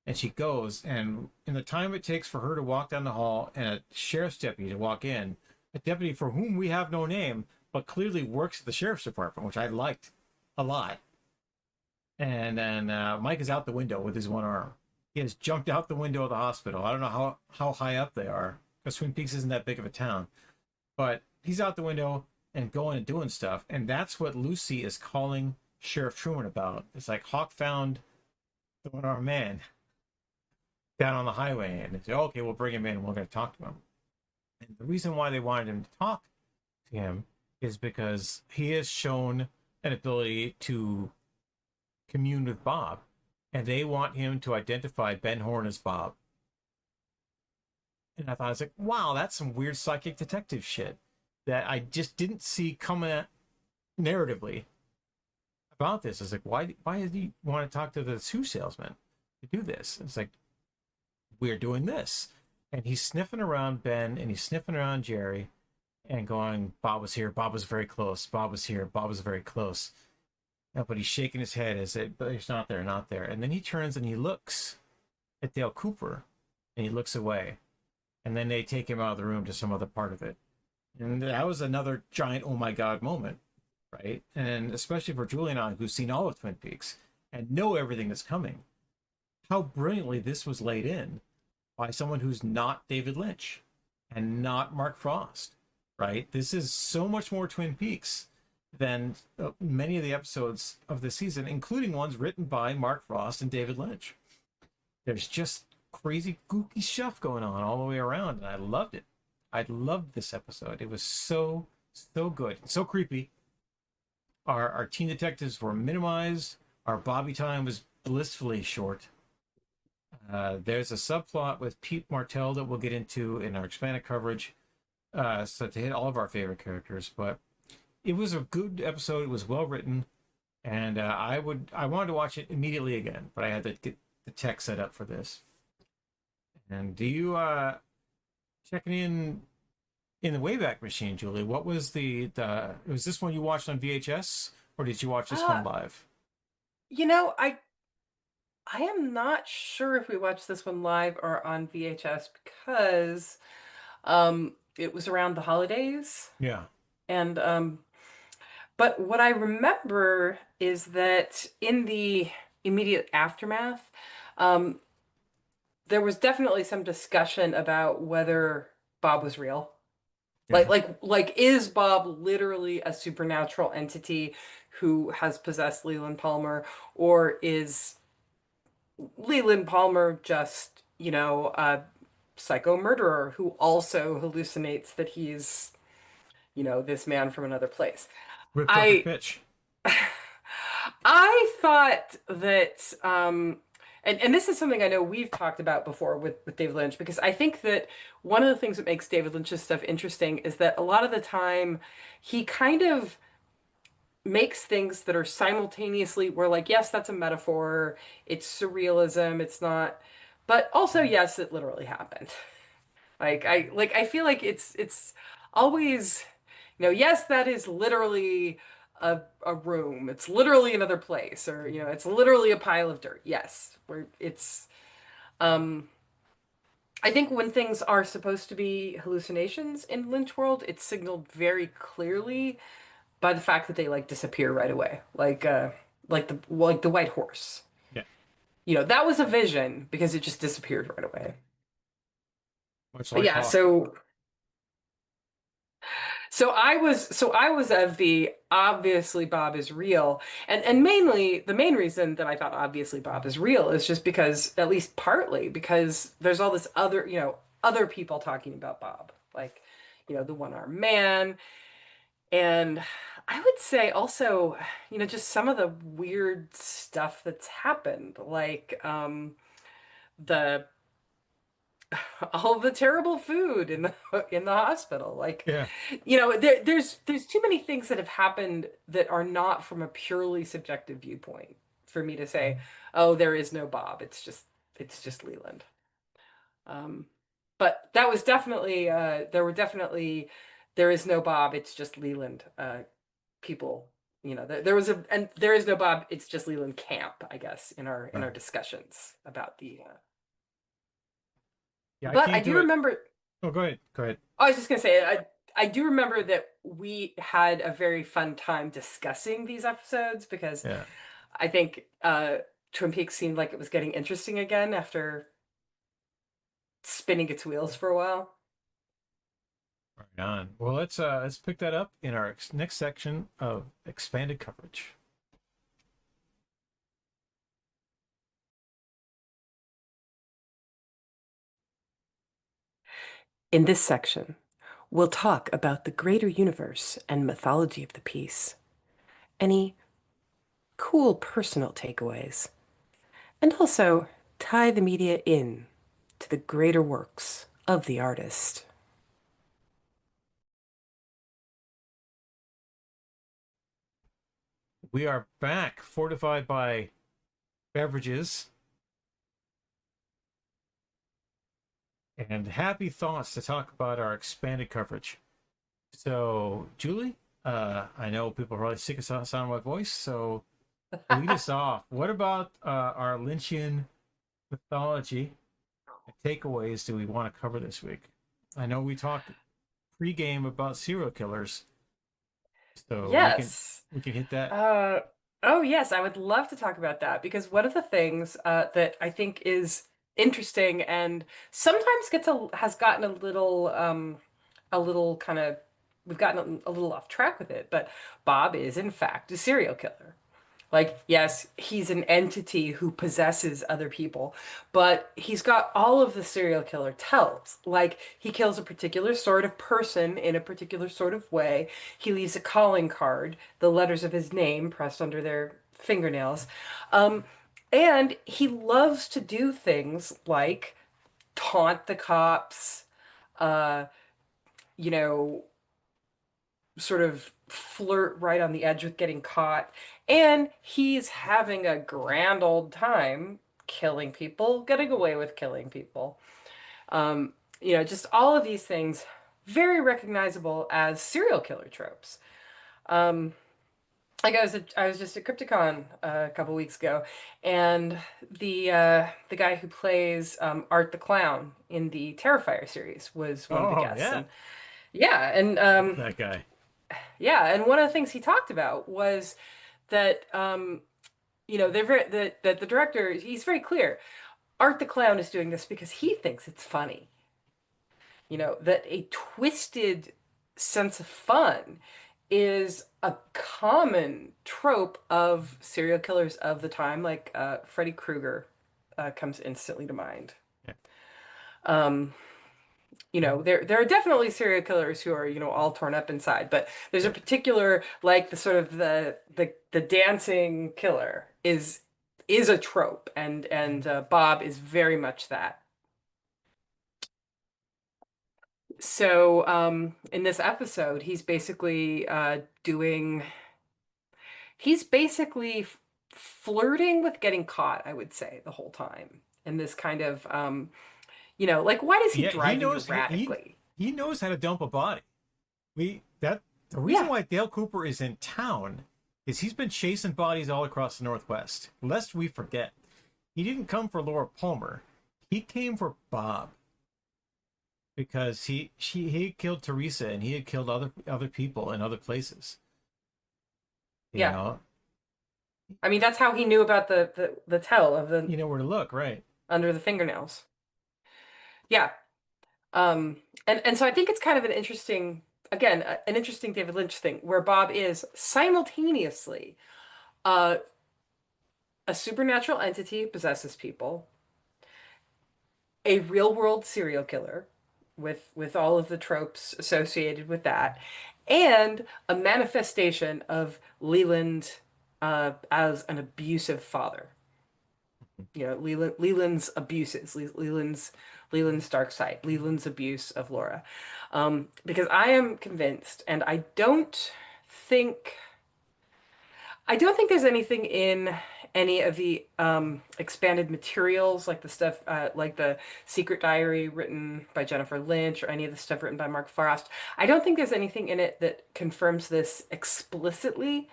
and she goes, and in the time it takes for her to walk down the hall and a sheriff's deputy to walk in, a deputy for whom we have no name but clearly works at the sheriff's department, which I liked a lot. And then Mike is out the window with his one arm. He has jumped out the window of the hospital. I don't know how high up they are, because Twin Peaks isn't that big of a town. But he's out the window and going and doing stuff. And that's what Lucy is calling Sheriff Truman about. It's like Hawk found the one-armed man down on the highway. And they say, okay, we'll bring him in and we're going to talk to him. And the reason why they wanted him to talk to him is because he has shown an ability to commune with Bob. And they want him to identify Ben Horn as Bob. And I thought, I was like, wow, that's some weird psychic detective shit that I just didn't see coming narratively about this. I was like, why did he want to talk to the shoe salesman to do this? It's like, we're doing this. And he's sniffing around Ben, and he's sniffing around Jerry, and going, Bob was here, Bob was very close, Bob was here, Bob was very close. But he's shaking his head as it, but he's not there, not there. And then he turns and he looks at Dale Cooper, and he looks away. And then they take him out of the room to some other part of it. And that was another giant oh my God moment, right? And especially for Julie and I, who've seen all of Twin Peaks and know everything that's coming, how brilliantly this was laid in by someone who's not David Lynch and not Mark Frost, right? This is so much more Twin Peaks than many of the episodes of the season, including ones written by Mark Frost and David Lynch. There's just crazy, gooky stuff going on all the way around, and I loved it. I loved this episode. It was so good, so creepy. Our teen detectives were minimized. Our Bobby time was blissfully short. There's a subplot with Pete Martell that we'll get into in our expanded coverage, so to hit all of our favorite characters, but it was a good episode. It was well written, and I wanted to watch it immediately again, but I had to get the tech set up for this. And do you checking in the Wayback Machine, Julie? What was was this one you watched on VHS, or did you watch this one live? You know, I am not sure if we watched this one live or on VHS because it was around the holidays. Yeah. And but what I remember is that in the immediate aftermath, there was definitely some discussion about whether Bob was real. Yeah. Like, is Bob literally a supernatural entity who has possessed Leland Palmer, or is Leland Palmer just, a psycho murderer who also hallucinates that he's, this man from another place? Ripped off a pitch. I thought that, and this is something I know we've talked about before with David Lynch, because I think that one of the things that makes David Lynch's stuff interesting is that a lot of the time he kind of makes things that are simultaneously, we're like, yes, that's a metaphor, it's surrealism, it's not, but also, yes, it literally happened. I feel like it's always, yes, that is literally a room. It's literally another place, or it's literally a pile of dirt. Yes, where it's I think when things are supposed to be hallucinations in Lynch World, it's signaled very clearly by the fact that they like disappear right away. Like the white horse. Yeah. That was a vision because it just disappeared right away. Much But like yeah, Hawk. so I was of the obviously Bob is real. And mainly the main reason that I thought obviously Bob is real is just because, at least partly, because there's all this other people talking about Bob. Like, the one-armed man. And I would say also, just some of the weird stuff that's happened, like the all the terrible food in the hospital. Like, Yeah. there's too many things that have happened that are not from a purely subjective viewpoint for me to say, oh, there is no Bob. It's just Leland. But that was definitely there is no Bob. It's just Leland. People, and there is no Bob. It's just Leland camp, I guess, in our discussions about the. Yeah, But I do remember. Oh, go ahead. Go ahead. I was just gonna say, I do remember that we had a very fun time discussing these episodes because Yeah. I think Twin Peaks seemed like it was getting interesting again after spinning its wheels for a while. Right on. Well, let's pick that up in our next section of expanded coverage. In this section, we'll talk about the greater universe and mythology of the piece, any cool personal takeaways, and also tie the media in to the greater works of the artist. We are back, fortified by beverages and happy thoughts to talk about our expanded coverage. So, Julie, I know people are probably sick of the sound of my voice, so lead us off. What about our Lynchian mythology and takeaways do we want to cover this week? I know we talked pre-game about serial killers, so Yes. we can hit that. Oh, yes, I would love to talk about that because one of the things that I think is interesting and sometimes has gotten a little kind of we've gotten a little off track with it, but Bob is in fact a serial killer. Like, yes, he's an entity who possesses other people, but he's got all of the serial killer tells. Like, he kills a particular sort of person in a particular sort of way. He leaves a calling card, the letters of his name pressed under their fingernails. And he loves to do things like taunt the cops, uh, you know, sort of flirt right on the edge with getting caught. And he's having a grand old time killing people, getting away with killing people. Just all of these things very recognizable as serial killer tropes. Like I was just at Crypticon a couple weeks ago, and the guy who plays Art the Clown in the Terrifier series was one of the guests. Yeah. And yeah, and That guy. yeah, and one of the things he talked about was that that the director, he's very clear. Art the Clown is doing this because he thinks it's funny. That a twisted sense of fun is a common trope of serial killers of the time, like Freddy Krueger comes instantly to mind. Yeah. There are definitely serial killers who are, all torn up inside, but there's a particular, like, the sort of the dancing killer is a trope, and Bob is very much that. So in this episode, he's basically flirting with getting caught, I would say, the whole time. And this kind of like, why does he drive you erratically? He knows how to dump a body. The reason why Dale Cooper is in town is he's been chasing bodies all across the Northwest. Lest we forget, he didn't come for Laura Palmer. He came for Bob. Because he had killed Teresa and he had killed other people in other places. You know? I mean, that's how he knew about the tell of the... You know where to look, right? Under the fingernails. Yeah. And so I think it's kind of an interesting, again, an interesting David Lynch thing, where Bob is simultaneously a supernatural entity who possesses people, a real-world serial killer, with all of the tropes associated with that, and a manifestation of Leland as an abusive father. You know, Leland's abuses, Leland's dark side, Leland's abuse of Laura. Because I am convinced, and I don't think there's anything in any of the expanded materials, like the stuff, like the Secret Diary written by Jennifer Lynch, or any of the stuff written by Mark Frost. I don't think there's anything in it that confirms this explicitly.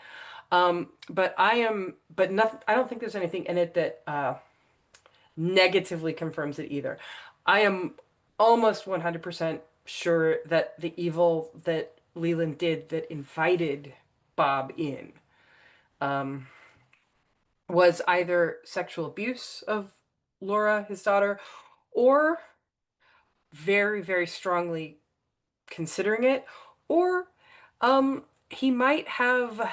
But I don't think there's anything in it that negatively confirms it either. I am almost 100% sure that the evil that Leland did that invited Bob in was either sexual abuse of Laura, his daughter, or very, very strongly considering it, or he might have...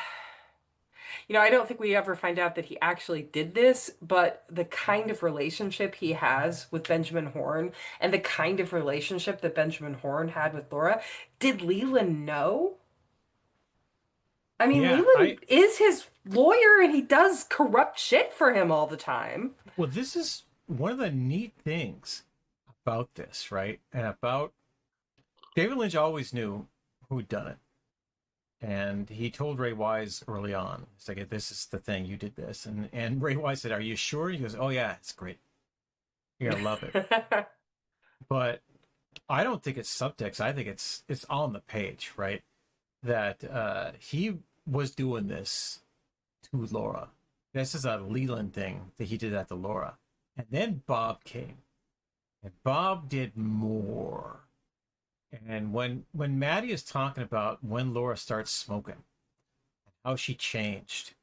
You know, I don't think we ever find out that he actually did this, but the kind of relationship he has with Benjamin Horne and the kind of relationship that Benjamin Horne had with Laura, did Leland know? I mean, Leland is his lawyer and he does corrupt shit for him all the time. Well, this is one of the neat things about this, right? And about David Lynch always knew who'd done it. And he told Ray Wise early on, he's like, this is the thing, you did this. And Ray Wise said, are you sure? He goes, oh yeah, it's great. You're gonna love it. But I don't think it's subtext. I think it's on the page, right? That he was doing this to Laura. This is a Leland thing that he did that to Laura. And then Bob came. And Bob did more. And when Maddie is talking about when Laura starts smoking, how she changed,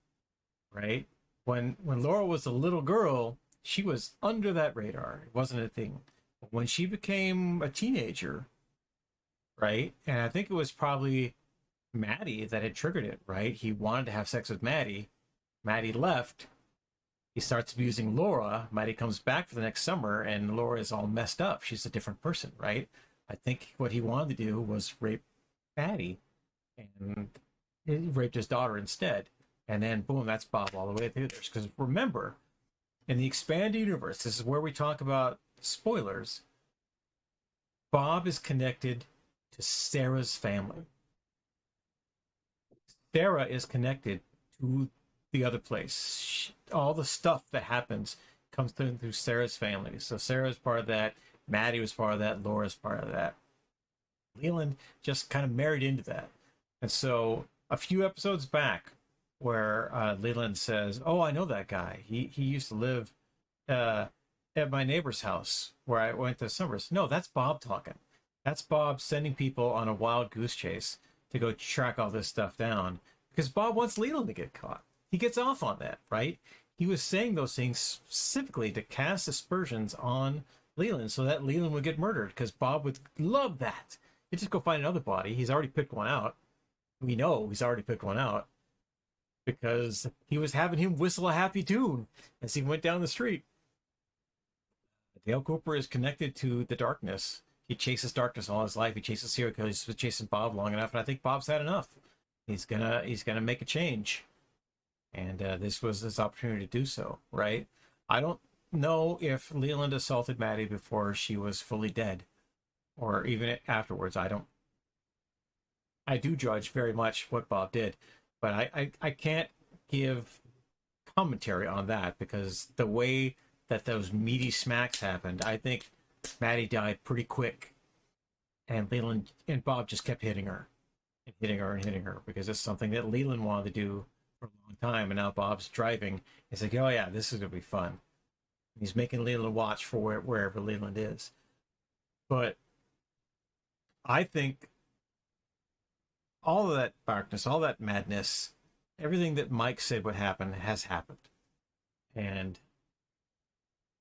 right? When Laura was a little girl, she was under that radar. It wasn't a thing. But when she became a teenager, right? And I think it was probably Maddie that had triggered it, right? He wanted to have sex with Maddie. Maddie left. He starts abusing Laura. Maddie comes back for the next summer, and Laura is all messed up. She's a different person, right? I think what he wanted to do was rape Maddie, and he raped his daughter instead. And then, boom, that's Bob all the way through this. Because remember, in the expanded universe, this is where we talk about spoilers, Bob is connected to Sarah's family. Sarah is connected to the other place. All the stuff that happens comes through Sarah's family. So Sarah's part of that. Maddie was part of that. Laura's part of that. Leland just kind of married into that. And so a few episodes back where Leland says, oh, I know that guy. He used to live at my neighbor's house where I went to summers. No, that's Bob talking. That's Bob sending people on a wild goose chase to go track all this stuff down because Bob wants Leland to get caught. He gets off on that, right? He was saying those things specifically to cast aspersions on Leland so that Leland would get murdered because Bob would love that. He'd just go find another body. He's already picked one out. We know he's already picked one out because he was having him whistle a happy tune as he went down the street. Dale Cooper is connected to the darkness. He chases darkness all his life. He chases serial killers. He's been chasing Bob long enough, and I think Bob's had enough. He's gonna make a change, and this was his opportunity to do so. Right? I don't know if Leland assaulted Maddie before she was fully dead, or even afterwards. I do judge very much what Bob did, but I can't give commentary on that because the way that those meaty smacks happened, I think Maddie died pretty quick, and Leland and Bob just kept hitting her and hitting her and hitting her because it's something that Leland wanted to do for a long time, and now Bob's driving. He's like, oh yeah, this is gonna be fun. He's making Leland watch for wherever Leland is. But I think all of that darkness, all that madness, everything that Mike said would happen has happened. And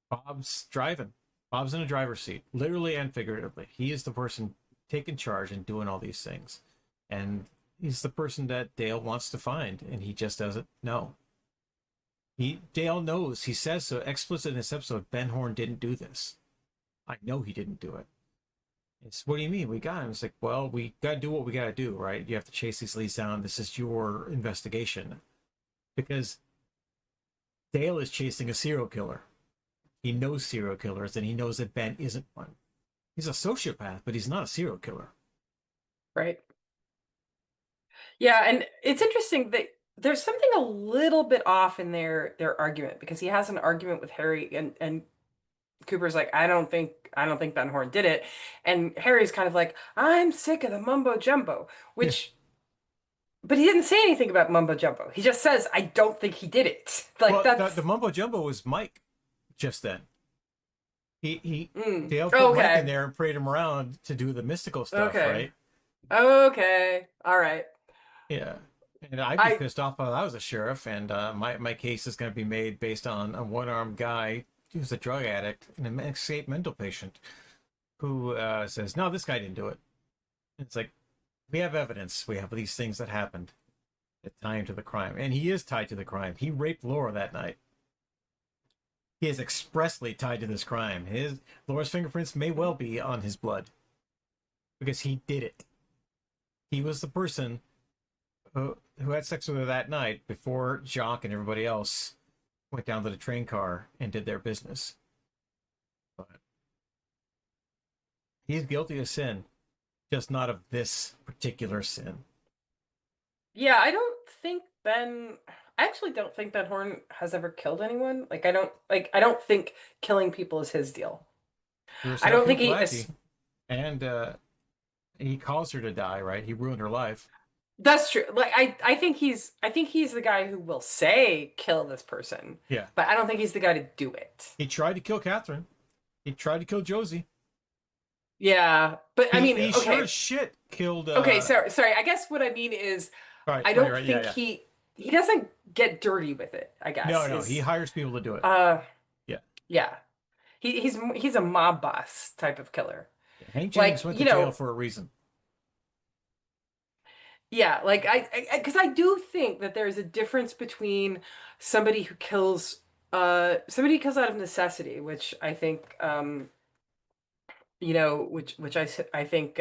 Bob's driving. Bob's in a driver's seat, literally and figuratively. He is the person taking charge and doing all these things. And he's the person that Dale wants to find, and he just doesn't know. Dale knows. He says so explicit in this episode, Ben Horn didn't do this. I know he didn't do it. It's, what do you mean? We got him. It's like, well, we got to do what we got to do, right? You have to chase these leads down. This is your investigation. Because Dale is chasing a serial killer. He knows serial killers, and he knows that Ben isn't one. He's a sociopath, but he's not a serial killer. Right. Yeah, and it's interesting that there's something a little bit off in their argument, because he has an argument with Harry, and Cooper's like, I don't think Ben Horn did it, and Harry's kind of like, I'm sick of the mumbo jumbo, which, but he didn't say anything about mumbo jumbo. He just says, I don't think he did it. Like, well, that's the mumbo jumbo was Mike. Just then, Dale put Mike in there and prayed him around to do the mystical stuff, right? Okay, all right. Yeah, and I'd be pissed off if I was a sheriff, and my case is going to be made based on a one-armed guy who's a drug addict and an escaped mental patient who says, no, this guy didn't do it. It's like, we have evidence. We have these things that happened that tie him to the crime, and he is tied to the crime. He raped Laura that night. He is expressly tied to this crime. Laura's fingerprints may well be on his blood because he did it. He was the person who had sex with her that night before Jock and everybody else went down to the train car and did their business. But he's guilty of sin, just not of this particular sin. Yeah, I actually don't think Ben Horn has ever killed anyone. Like, I don't think killing people is his deal. I don't think he caused her to die, right? He ruined her life. That's true. Like, I think he's the guy who will say kill this person. Yeah. But I don't think he's the guy to do it. He tried to kill Catherine. He tried to kill Josie. Yeah, but he sure as shit killed. Okay, sorry. I guess what I mean is, I don't think he doesn't get dirty with it. I guess. No, he hires people to do it. Yeah. He's a mob boss type of killer. Hank Jennings went to jail for a reason. Yeah, like because I do think that there's a difference between somebody who kills out of necessity, which I think which I think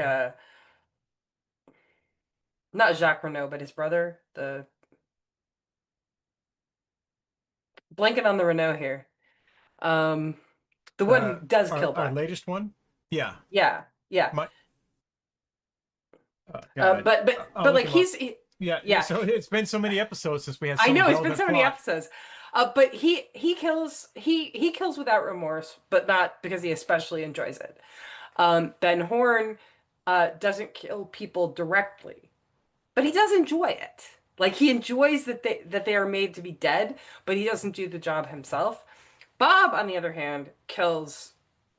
not Jacques Renault, but his brother, blanking on the Renault here. The one who does kill our latest one. Yeah. But like yeah. So it's been so many episodes since we had. I know it's been so many episodes. But he kills without remorse, but not because he especially enjoys it. Ben Horn doesn't kill people directly, but he does enjoy it. Like, he enjoys that they are made to be dead, but he doesn't do the job himself. Bob, on the other hand, kills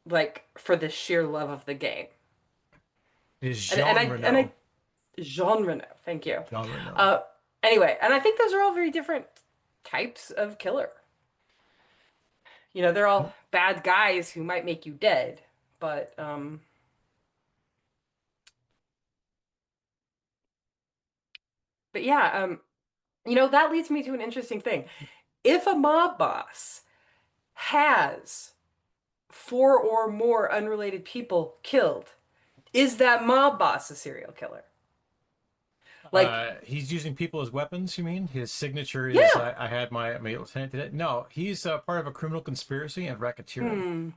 like for the sheer love of the game. Jean Renault. Thank you. Jean Renault. Anyway, and I think those are all very different types of killer. They're all bad guys who might make you dead, but yeah, that leads me to an interesting thing. If a mob boss has 4 or more unrelated people killed, is that mob boss a serial killer? Like, he's using people as weapons, you mean? His signature is, I had my lieutenant did it. No, he's part of a criminal conspiracy and racketeering.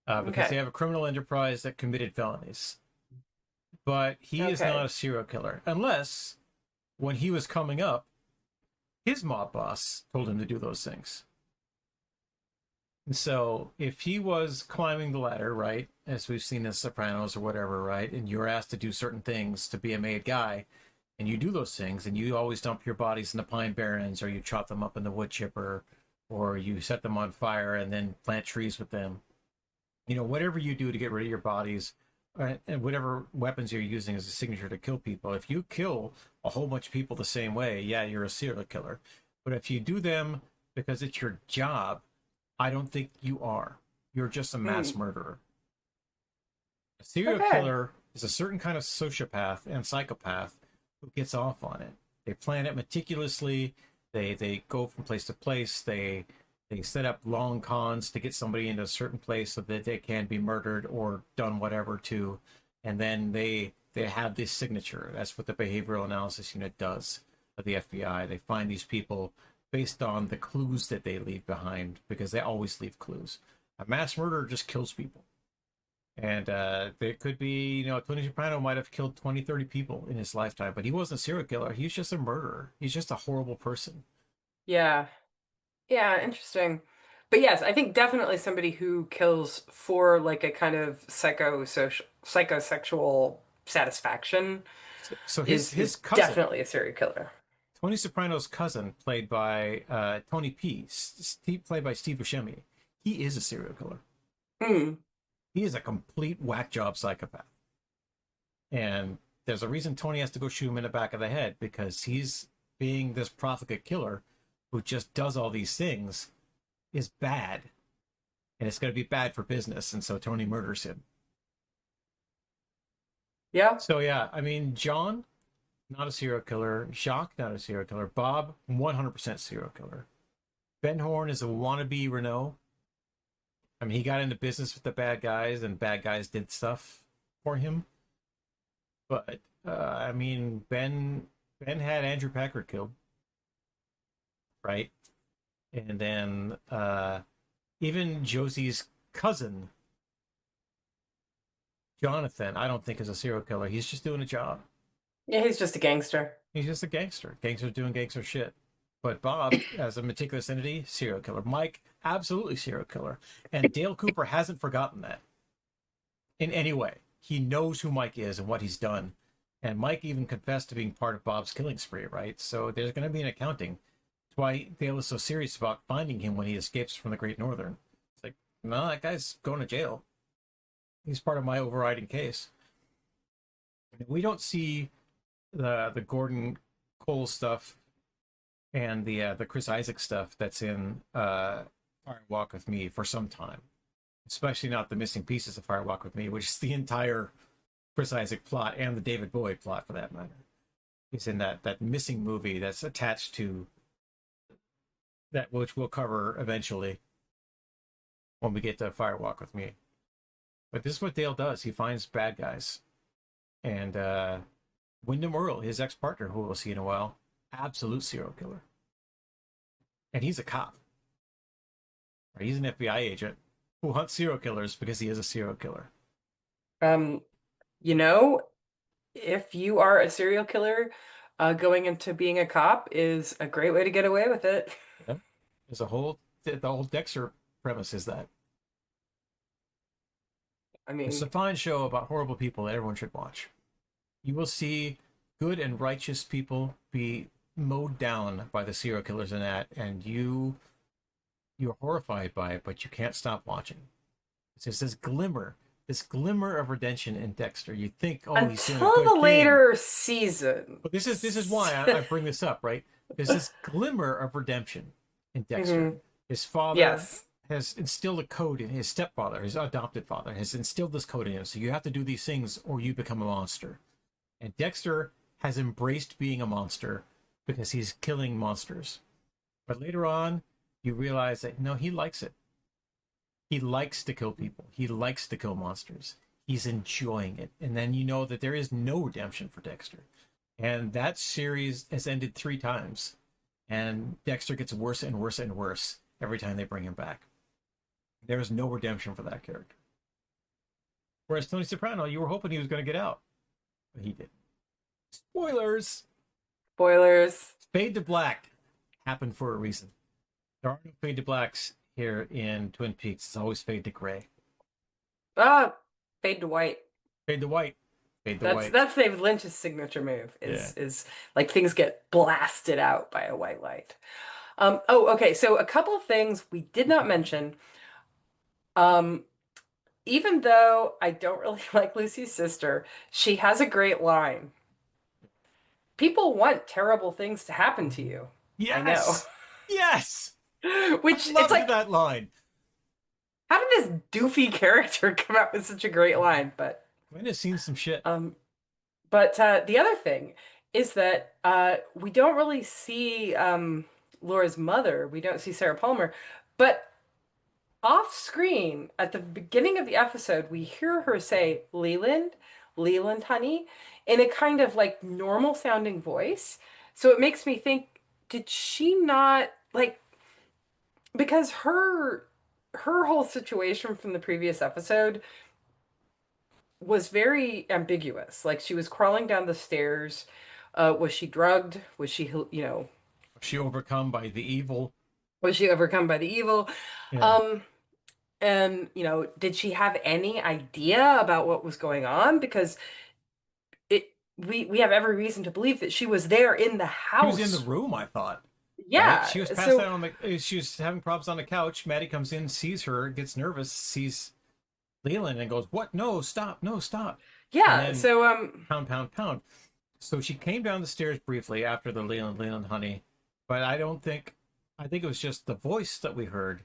Because they have a criminal enterprise that committed felonies. But he is not a serial killer. Unless, when he was coming up, his mob boss told him to do those things. And so, if he was climbing the ladder, right, as we've seen in Sopranos or whatever, right, and you're asked to do certain things to be a made guy, and you do those things, and you always dump your bodies in the pine barrens, or you chop them up in the wood chipper, or you set them on fire and then plant trees with them. You know, whatever you do to get rid of your bodies, and whatever weapons you're using as a signature to kill people. If you kill a whole bunch of people the same way, yeah, you're a serial killer. But if you do them because it's your job, I don't think you are. You're just a mass murderer. A serial killer is a certain kind of sociopath and psychopath who gets off on it. They plan it meticulously. They go from place to place. They set up long cons to get somebody into a certain place so that they can be murdered or done whatever to, and then they have this signature. That's what the behavioral analysis unit does of the FBI. They find these people based on the clues that they leave behind, because they always leave clues. A mass murderer just kills people. And there could be, you know, Tony Soprano might have killed 20, 30 people in his lifetime, but he wasn't a serial killer. He was just a murderer. He's just a horrible person. Yeah. Yeah, interesting. But yes, I think definitely somebody who kills for like a kind of psychosexual satisfaction So is his cousin, definitely a serial killer. Tony Soprano's cousin, played by Tony P, played by Steve Buscemi, he is a serial killer. He is a complete whack job psychopath. And there's a reason Tony has to go shoot him in the back of the head, because he's being this profligate killer who just does all these things is bad. And it's going to be bad for business. And so Tony murders him. Yeah. So, yeah, I mean, John, not a serial killer. Jacques, not a serial killer. Bob, 100% serial killer. Ben Horn is a wannabe Renault. I mean, he got into business with the bad guys, and bad guys did stuff for him. But, I mean, Ben had Andrew Packard killed. Right? And then even Josie's cousin, Jonathan, I don't think is a serial killer. He's just doing a job. Yeah, he's just a gangster. He's just a gangster. Gangsters doing gangster shit. But Bob, as a meticulous entity, serial killer. Mike, absolutely serial killer. And Dale Cooper hasn't forgotten that in any way. He knows who Mike is and what he's done. And Mike even confessed to being part of Bob's killing spree, right? So there's going to be an accounting. That's why Dale is so serious about finding him when he escapes from the Great Northern. It's like, no, that guy's going to jail. He's part of my overriding case. We don't see the Gordon Cole stuff and the Chris Isaac stuff that's in Fire Walk with Me for some time, especially not the missing pieces of Fire Walk with Me, which is the entire Chris Isaac plot and the David Bowie plot for that matter. He's in that missing movie that's attached to that, which we'll cover eventually when we get to Fire Walk with Me. But this is what Dale does. He finds bad guys. And Wyndham Earle, his ex-partner, who we'll see in a while, absolute serial killer. And he's a cop. He's an FBI agent who hunts serial killers because he is a serial killer. You know, if you are a serial killer, going into being a cop is a great way to get away with it. Yeah. There's the whole Dexter premise is that. I mean, it's a fine show about horrible people that everyone should watch. You will see good and righteous people be mowed down by the serial killers in that, and you're horrified by it, but you can't stop watching. It's just this glimmer of redemption in Dexter. You think, oh, he's doing a good until the later thing. season. But this is why I bring this up, right? There's this glimmer of redemption in Dexter. Mm-hmm. His father has instilled a code in his stepfather, his adopted father, has instilled this code in him. So you have to do these things or you become a monster. And Dexter has embraced being a monster because he's killing monsters. But later on, you realize that, no, he likes it. He likes to kill people. He likes to kill monsters. He's enjoying it. And then you know that there is no redemption for Dexter. And that series has ended 3 times. And Dexter gets worse and worse and worse every time they bring him back. There is no redemption for that character. Whereas Tony Soprano, you were hoping he was going to get out. But he didn't. Spoilers! Fade to black happened for a reason. There are no fade to blacks here in Twin Peaks. It's always fade to gray. Fade to white. Fade to white. Fade the white. That's David Lynch's signature move. Is like things get blasted out by a white light. Oh, okay. So a couple of things we did not mention. Even though I don't really like Lucy's sister, she has a great line. People want terrible things to happen to you. Yes. Yes. I know. Which Loved it's like that line. how did this doofy character come up with such a great line? But Might have seen some shit. but the other thing is that we don't really see Laura's mother. We don't see Sarah Palmer, but off screen at the beginning of the episode, we hear her say Leland, Leland, honey, in a kind of like normal sounding voice. So it makes me think, did she not like, because her whole situation from the previous episode was very ambiguous. Like she was crawling down the stairs. Was she drugged? Was she, Was she overcome by the evil? was she overcome by the evil? Yeah. And, did she have any idea about what was going on? Because we have every reason to believe that she was there in the house. She was in the room, I thought. Yeah. Right? She was passed out she was having problems on the couch. Maddie comes in, sees her, gets nervous, sees Leland and goes, "What? No, stop. No, stop." Yeah. So, pound, pound, pound. So she came down the stairs briefly after the Leland, honey. But I think it was just the voice that we heard.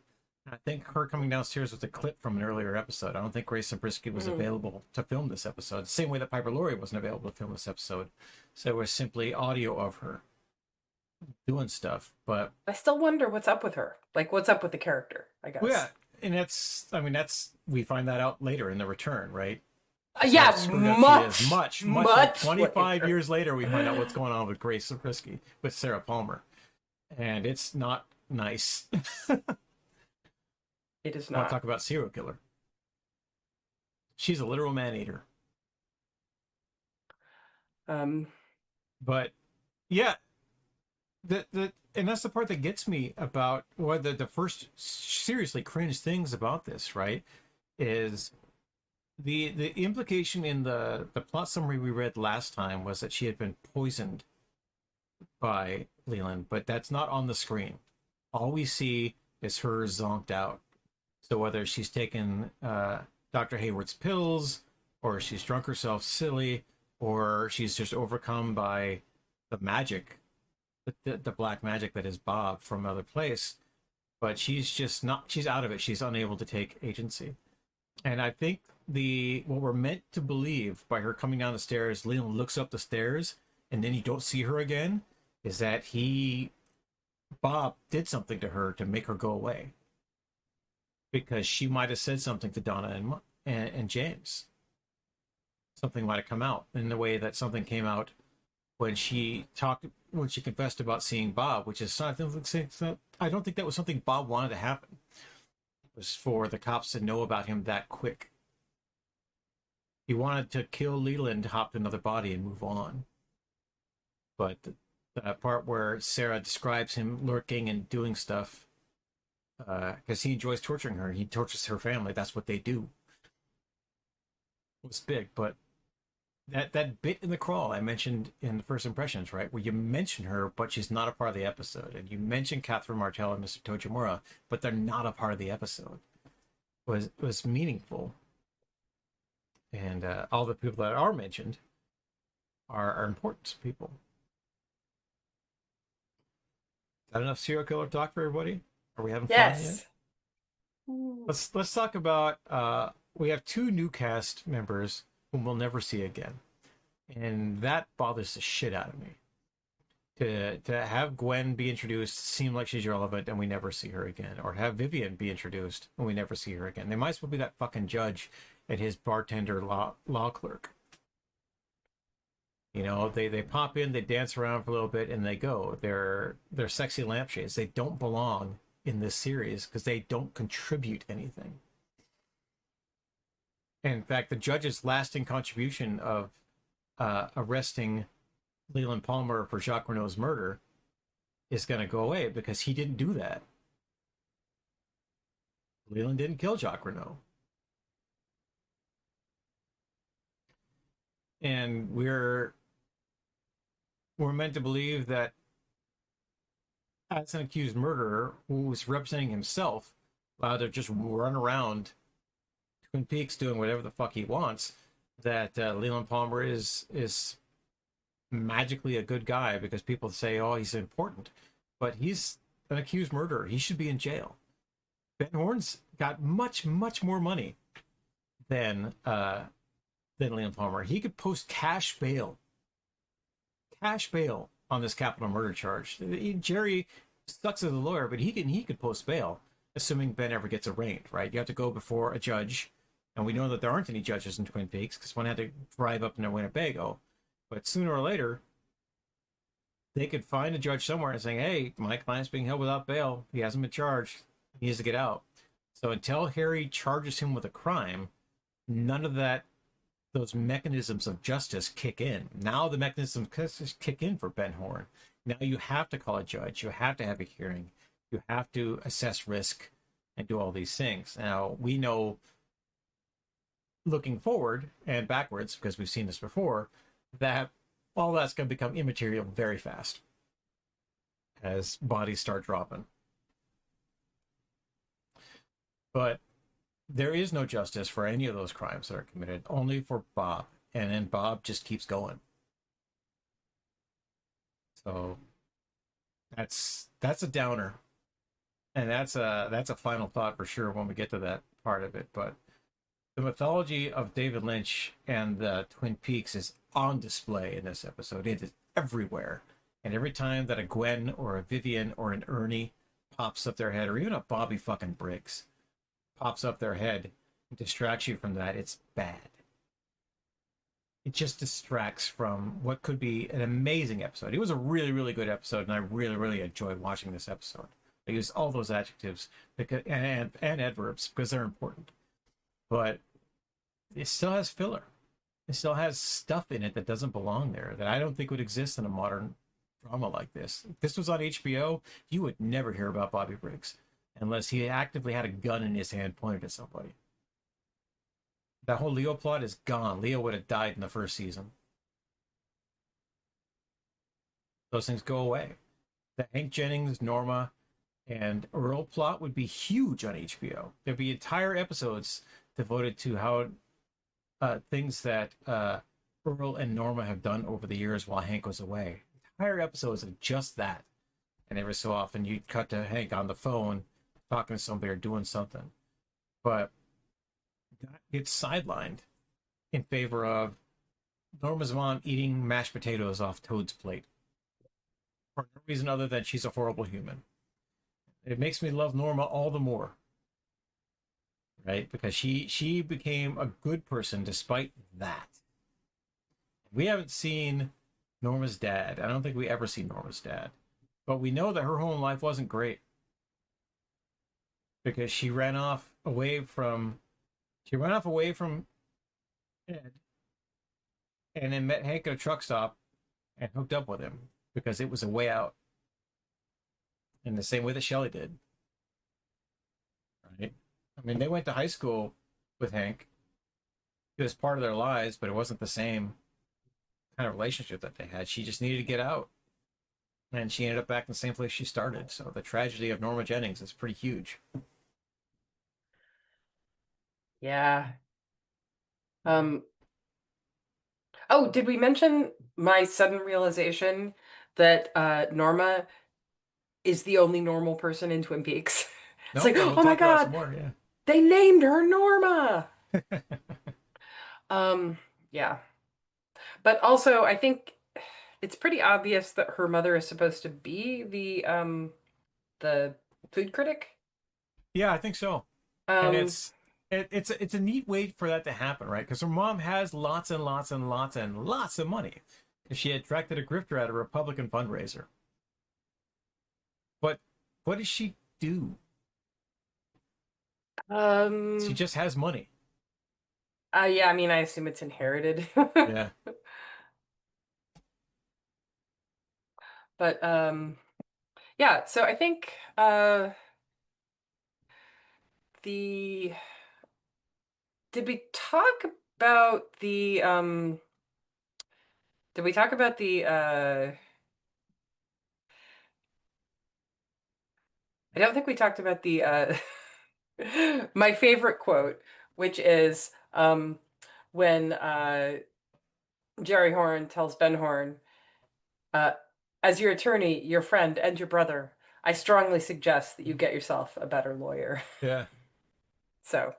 I think her coming downstairs was a clip from an earlier episode. I don't think Grace Zabriskie was available to film this episode. Same way that Piper Laurie wasn't available to film this episode. So it was simply audio of her doing stuff. But I still wonder what's up with her. Like, what's up with the character, I guess. Well, yeah. And we find that out later in The Return, right? Yeah, much. 25 years later, we find out what's going on with Grace Zabriskie, with Sarah Palmer. And it's not nice. It is I want not. to talk about serial killer. She's a literal man-eater. But yeah, and that's the part that gets me about the first seriously cringe things about this, right? Is the implication in the plot summary we read last time was that she had been poisoned by Leland, but that's not on the screen. All we see is her zonked out. So whether she's taken Dr. Hayward's pills, or she's drunk herself silly, or she's just overcome by the magic, the black magic that is Bob from another place, but she's out of it. She's unable to take agency. And I think what we're meant to believe by her coming down the stairs, Leland looks up the stairs, and then you don't see her again, is that Bob did something to her to make her go away. Because she might have said something to Donna and James. Something might have come out in the way that something came out when she confessed about seeing Bob, which is I don't think that was something Bob wanted to happen. It was for the cops to know about him that quick. He wanted to kill Leland, hop to another body, and move on. But the part where Sarah describes him lurking and doing stuff, because he enjoys torturing her. He tortures her family. That's what they do. It was big, but that bit in the crawl I mentioned in the first impressions, right, where you mention her, but she's not a part of the episode, and you mention Catherine Martell and Mr. Tojimura, but they're not a part of the episode, was meaningful. And all the people that are mentioned are important people. Is that enough serial killer talk for everybody? Are we having fun yet? Let's talk about we have 2 new cast members whom we'll never see again, and that bothers the shit out of me. To have Gwen be introduced, seem like she's irrelevant, and we never see her again, or have Vivian be introduced and we never see her again. They might as well be that fucking judge and his bartender law clerk. They pop in, they dance around for a little bit, and they go. They're sexy lampshades. They don't belong in this series because they don't contribute anything. And in fact, the judge's lasting contribution of arresting Leland Palmer for Jacques Renault's murder is going to go away because he didn't do that. Leland didn't kill Jacques Renault. and we're meant to believe that as an accused murderer who was representing himself, allowed to just run around Twin Peaks doing whatever the fuck he wants, that Leland Palmer is magically a good guy because people say, oh, he's important, but he's an accused murderer. He should be in jail. Ben Horn's got much more money than Leland Palmer. He could post cash bail on this capital murder charge. Jerry sucks as a lawyer, but he could post bail, assuming Ben ever gets arraigned, right? You have to go before a judge, and we know that there aren't any judges in Twin Peaks because one had to drive up into Winnebago. But sooner or later, they could find a judge somewhere and saying, hey, my client's being held without bail. He hasn't been charged. He needs to get out. So until Harry charges him with a crime, none of those mechanisms of justice kick in. Now the mechanisms kick in for Ben Horn. Now you have to call a judge. You have to have a hearing. You have to assess risk and do all these things. Now, we know, looking forward and backwards, because we've seen this before, that all that's going to become immaterial very fast as bodies start dropping. But there is no justice for any of those crimes that are committed, only for Bob. And then Bob just keeps going. So that's a downer. And that's a final thought for sure when we get to that part of it. But the mythology of David Lynch and the Twin Peaks is on display in this episode. It is everywhere. And every time that a Gwen or a Vivian or an Ernie pops up their head, or even a Bobby fucking Briggs pops up their head and distracts you from that, it's bad. It just distracts from what could be an amazing episode. It was a really good episode, and I really enjoyed watching this episode. I use all those adjectives because, and adverbs because they're important. But it still has filler. It still has stuff in it that doesn't belong there, that I don't think would exist in a modern drama like this. If this was on HBO, you would never hear about Bobby Briggs unless he actively had a gun in his hand pointed at somebody. That whole Leo plot is gone. Leo would have died in the first season. Those things go away. The Hank Jennings, Norma, and Earl plot would be huge on HBO. There'd be entire episodes devoted to how things that Earl and Norma have done over the years while Hank was away. Entire episodes of just that. And every so often you'd cut to Hank on the phone talking to somebody or doing something. But that gets sidelined in favor of Norma's mom eating mashed potatoes off Toad's plate. For no reason other than she's a horrible human. It makes me love Norma all the more. Right? Because she became a good person despite that. We haven't seen Norma's dad. I don't think we ever see Norma's dad. But we know that her home life wasn't great. Because she ran off away from Ed and then met Hank at a truck stop and hooked up with him because it was a way out. In the same way that Shelley did. Right? I mean, they went to high school with Hank. It was part of their lives, but it wasn't the same kind of relationship that they had. She just needed to get out. And she ended up back in the same place she started. So the tragedy of Norma Jennings is pretty huge. Yeah. Oh, did we mention my sudden realization that Norma is the only normal person in Twin Peaks? It's like, we'll oh my talk about some God, more, yeah. they named her Norma. Yeah. But also, I think it's pretty obvious that her mother is supposed to be the food critic. Yeah, I think so. And it's a neat way for that to happen, right? Because her mom has lots and lots and lots and lots of money. She attracted a grifter at a Republican fundraiser. But what does she do? She just has money. Yeah, I mean, I assume it's inherited. Yeah. But yeah, so I think did we talk about the Did we talk about the I don't think we talked about the my favorite quote, which is when Jerry Horn tells Ben Horn, uh, as your attorney, your friend, and your brother, I strongly suggest that you get yourself a better lawyer. Yeah. So,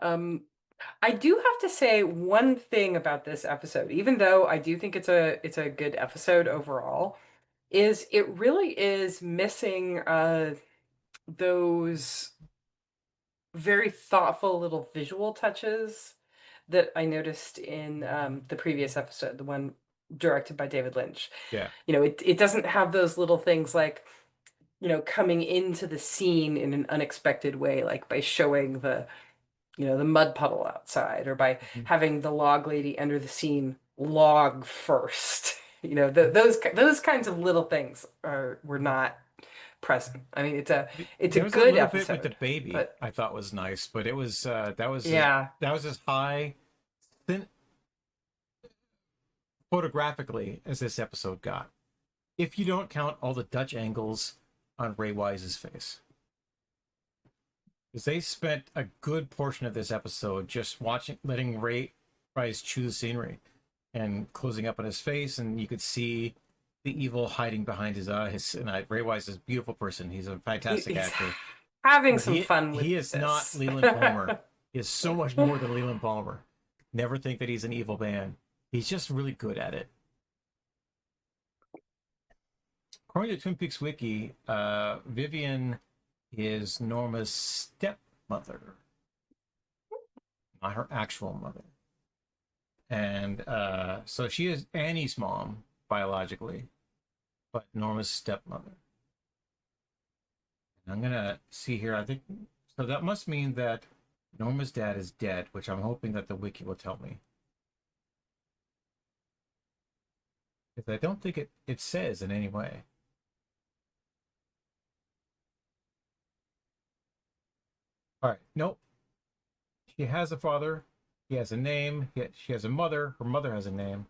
I do have to say one thing about this episode, even though I do think it's a good episode overall, is it really is missing those very thoughtful little visual touches that I noticed in the previous episode, the one directed by David Lynch. Yeah. You know, it doesn't have those little things like, you know, coming into the scene in an unexpected way, like by showing the, you know, the mud puddle outside, or by having the log lady enter the scene log first. You know, those kinds of little things were not present. I mean, it's a There was a good little bit with episode, the baby but I thought was nice, but it was yeah. that was as high thin photographically as this episode got. If you don't count all the Dutch angles on Ray Wise's face. Because they spent a good portion of this episode just letting Ray Wise chew the scenery and closing up on his face, and you could see the evil hiding behind his eyes. And Ray Wise is a beautiful person. He's a fantastic He's actor. having But some fun with he is this. not Leland Palmer. He is so much more than Leland Palmer. Never think that he's an evil man. He's just really good at it. According to Twin Peaks Wiki, Vivian is Norma's stepmother, not her actual mother. And so she is Annie's mom biologically, but Norma's stepmother. And I'm gonna see here. I think so. That must mean that Norma's dad is dead, which I'm hoping that the wiki will tell me. Because I don't think it says in any way. All right, nope. She has a father. He has a name. She has a mother. Her mother has a name.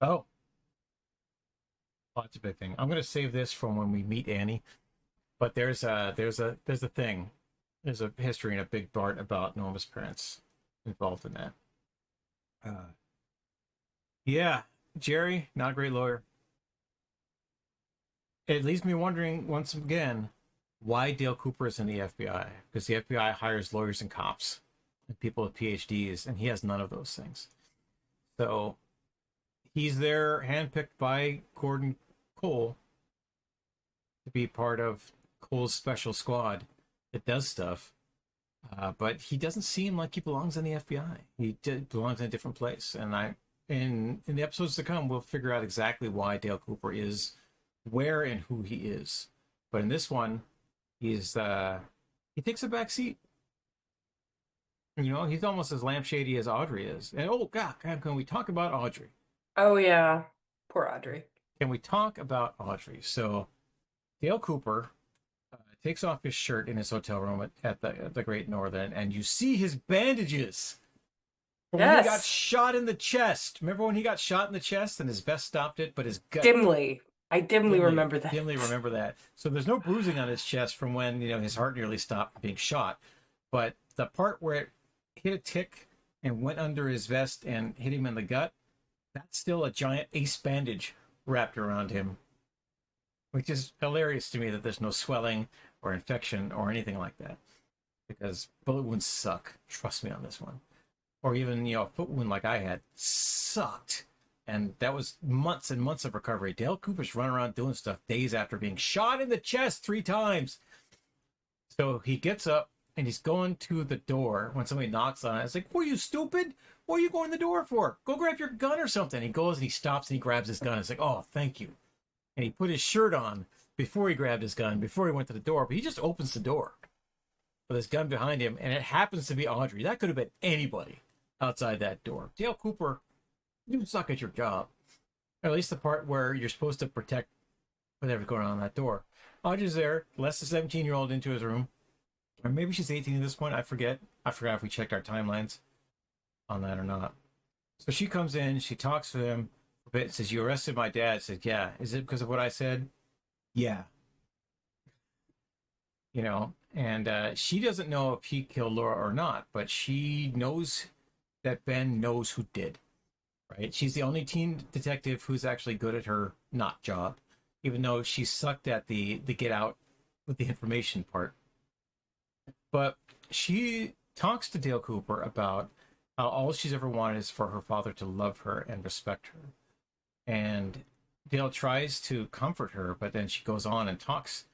Oh. That's a big thing. I'm going to save this from when we meet Annie. But there's a thing. There's a history and a big part about Norma's parents involved in that. Yeah, Jerry, not a great lawyer. It leaves me wondering once again why Dale Cooper is in the FBI, because the FBI hires lawyers and cops and people with PhDs, and he has none of those things. So he's there, handpicked by Gordon Cole to be part of Cole's special squad that does stuff, but he doesn't seem like he belongs in the FBI. He belongs in a different place, and in the episodes to come, we'll figure out exactly why Dale Cooper is where and who he is. But in this one, he takes a back seat. You know, he's almost as lampshady as Audrey is. And oh God, can we talk about Audrey? Oh yeah, poor Audrey. Can we talk about Audrey? So Dale Cooper takes off his shirt in his hotel room at the Great Northern, and you see his bandages. From when he got shot in the chest. Remember when he got shot in the chest and his vest stopped it, but his gut... I dimly remember that. Dimly remember that. So there's no bruising on his chest from when, his heart nearly stopped being shot. But the part where it hit a tick and went under his vest and hit him in the gut, that's still a giant ace bandage wrapped around him. Which is hilarious to me that there's no swelling or infection or anything like that. Because bullet wounds suck. Trust me on this one. Or even, a foot wound like I had sucked. And that was months and months of recovery. Dale Cooper's running around doing stuff days after being shot in the chest 3 times. So he gets up and he's going to the door when somebody knocks on it. It's like, were you stupid? What are you going to the door for? Go grab your gun or something. He goes and he stops and he grabs his gun. It's like, oh, thank you. And he put his shirt on before he grabbed his gun, before he went to the door. But he just opens the door with his gun behind him. And it happens to be Audrey. That could have been anybody outside that door. Dale Cooper, you suck at your job. Or at least the part where you're supposed to protect whatever's going on that door. Audrey's there, less than 17-year-old into his room. Or maybe she's 18 at this point. I forget. I forgot if we checked our timelines on that or not. So she comes in, she talks to him a bit, says, "You arrested my dad." Says, "Yeah." "Is it because of what I said?" "Yeah." You know, and she doesn't know if he killed Laura or not, but she knows that Ben knows who did, right? She's the only teen detective who's actually good at her not job, even though she sucked at the get out with the information part. But she talks to Dale Cooper about how all she's ever wanted is for her father to love her and respect her. And Dale tries to comfort her, but then she goes on and talks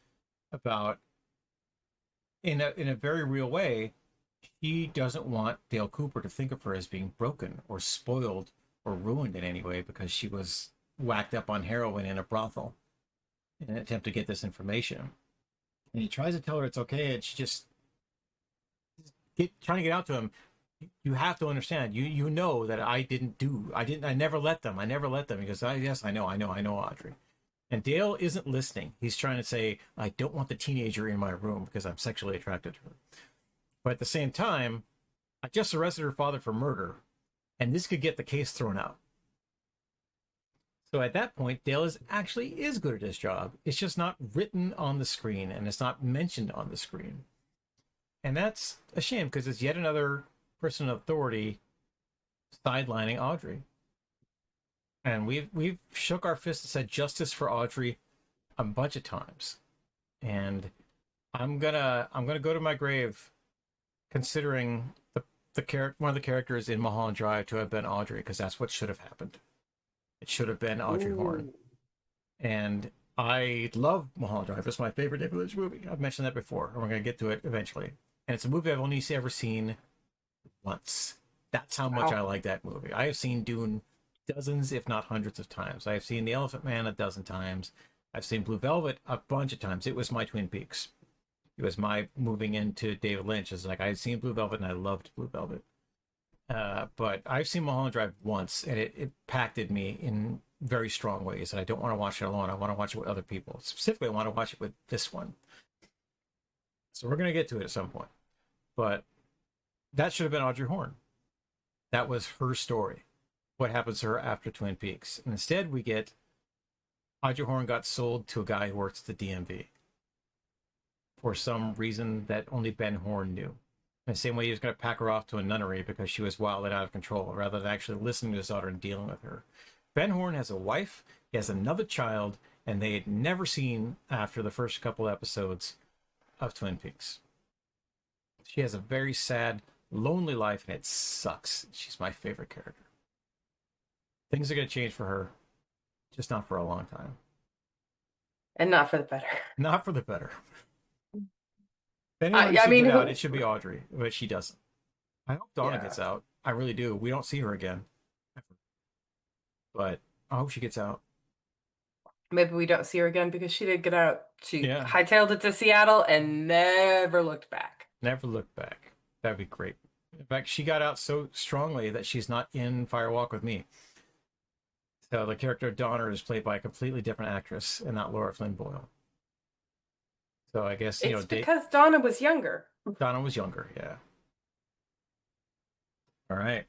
about, in a very real way, she doesn't want Dale Cooper to think of her as being broken or spoiled or ruined in any way because she was whacked up on heroin in a brothel in an attempt to get this information. And he tries to tell her it's okay, and she just trying to get out to him. You have to understand. You know that I never let them. He goes, "Yes, I know, Audrey." And Dale isn't listening. He's trying to say, "I don't want the teenager in my room because I'm sexually attracted to her." But at the same time, I just arrested her father for murder, and this could get the case thrown out. So at that point, Dale is good at his job. It's just not written on the screen, and it's not mentioned on the screen. And that's a shame, because it's yet another person of authority sidelining Audrey. And we've shook our fists and said justice for Audrey a bunch of times. And I'm gonna go to my grave considering one of the characters in Mulholland Drive to have been Audrey, because that's what should have happened. It should have been Audrey Horne. And I love Mulholland Drive. It's my favorite David Lynch movie. I've mentioned that before, and we're going to get to it eventually. And it's a movie I've only ever seen once. That's how much I like that movie. I have seen Dune dozens, if not hundreds of times. I have seen The Elephant Man a dozen times. I've seen Blue Velvet a bunch of times. It was my Twin Peaks. It was my moving into David Lynch. It's like, I'd seen Blue Velvet and I loved Blue Velvet. But I've seen Mulholland Drive once, and it impacted me in very strong ways. And I don't want to watch it alone. I want to watch it with other people. Specifically, I want to watch it with this one. So we're going to get to it at some point. But that should have been Audrey Horne. That was her story. What happens to her after Twin Peaks. And instead, we get Audrey Horne got sold to a guy who works at the DMV for some reason that only Ben Horne knew. In the same way he was going to pack her off to a nunnery because she was wild and out of control, rather than actually listening to his daughter and dealing with her. Ben Horne has a wife, he has another child, and they had never seen after the first couple episodes of Twin Peaks. She has a very sad, lonely life, and it sucks. She's my favorite character. Things are going to change for her, just not for a long time. And not for the better. Not for the better. If anyone should get out, it should be Audrey, but she doesn't. I hope Donna gets out. I really do. We don't see her again. But I hope she gets out. Maybe we don't see her again because she did get out. She hightailed it to Seattle and never looked back. Never looked back. That'd be great. In fact, she got out so strongly that she's not in Fire Walk with Me. So the character of Donner is played by a completely different actress and not Laura Flynn Boyle. So I guess, it's because Donna was younger. Donna was younger, yeah. All right.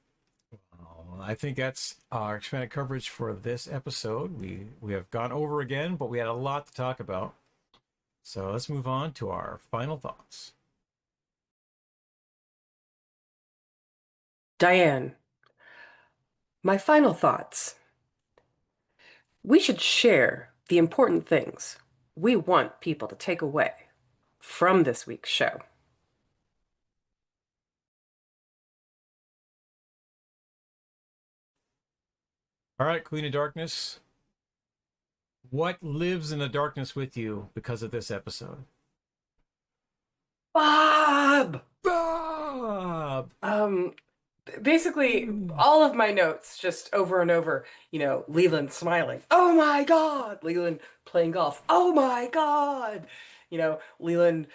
Well, I think that's our expanded coverage for this episode. We have gone over again, but we had a lot to talk about. So let's move on to our final thoughts. Diane, my final thoughts. We should share the important things we want people to take away from this week's show. All right, Queen of Darkness. What lives in the darkness with you because of this episode? Bob! Basically, all of my notes, just over and over, Leland smiling. Oh my God! Leland playing golf. Oh my God! Leland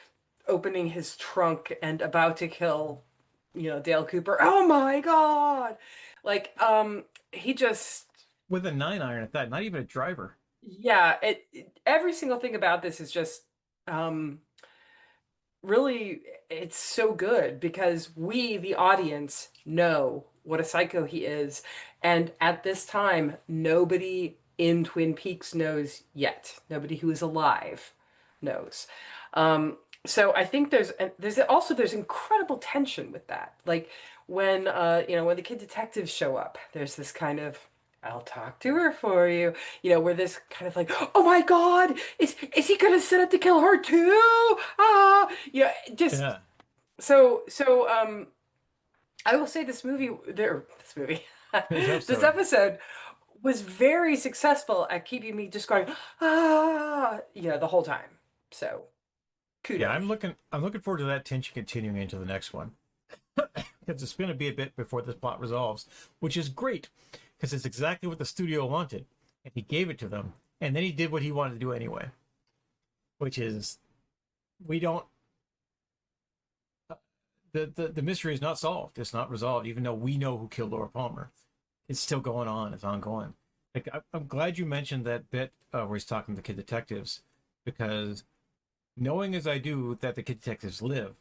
opening his trunk and about to kill, Dale Cooper. Oh my God! He just... With a 9-iron at that, not even a driver. Yeah, every single thing about this is just um, really, it's so good because we, the audience, know what a psycho he is. And at this time, nobody in Twin Peaks knows yet. Nobody who is alive knows. So I think there's incredible tension with that. Like when when the kid detectives show up, there's this kind of I'll talk to her for you. Where this kind of like, oh my God, is he gonna set up to kill her too? Ah, yeah, just Yeah. so. I will say this movie, This this episode. episode was very successful at keeping me just going, the whole time. So Yeah, kudos. I'm looking forward to that tension continuing into the next one. Because it's going to be a bit before this plot resolves, which is great because it's exactly what the studio wanted, and he gave it to them, and then he did what he wanted to do anyway, which is we don't the mystery is not solved. It's not resolved, even though we know who killed Laura Palmer. It's still going on. It's ongoing. Like I'm glad you mentioned that bit where he's talking to the kid detectives, because knowing as I do that the kid detectives live,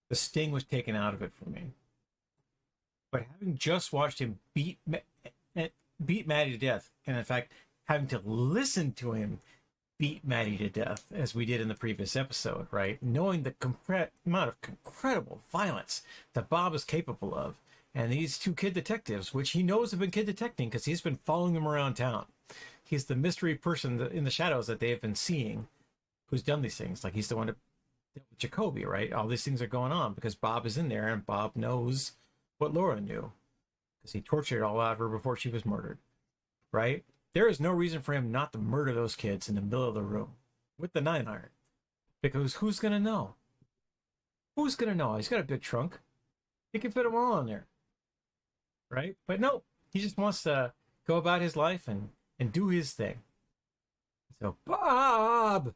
the sting was taken out of it for me. But having just watched him beat Maddie to death, and in fact having to listen to him beat Maddie to death, as we did in the previous episode, right? Knowing the amount of incredible violence that Bob is capable of, and these two kid detectives, which he knows have been kid detecting because he's been following them around town. He's the mystery person in the shadows that they have been seeing who's done these things. Like he's the one that dealt with Jacoby, right? All these things are going on because Bob is in there and Bob knows what Laura knew because he tortured it all out of her before she was murdered, right? There is no reason for him not to murder those kids in the middle of the room with the 9 iron, because who's going to know? Who's going to know? He's got a big trunk. He can fit them all in there, right? But no, he just wants to go about his life and do his thing. So, Bob,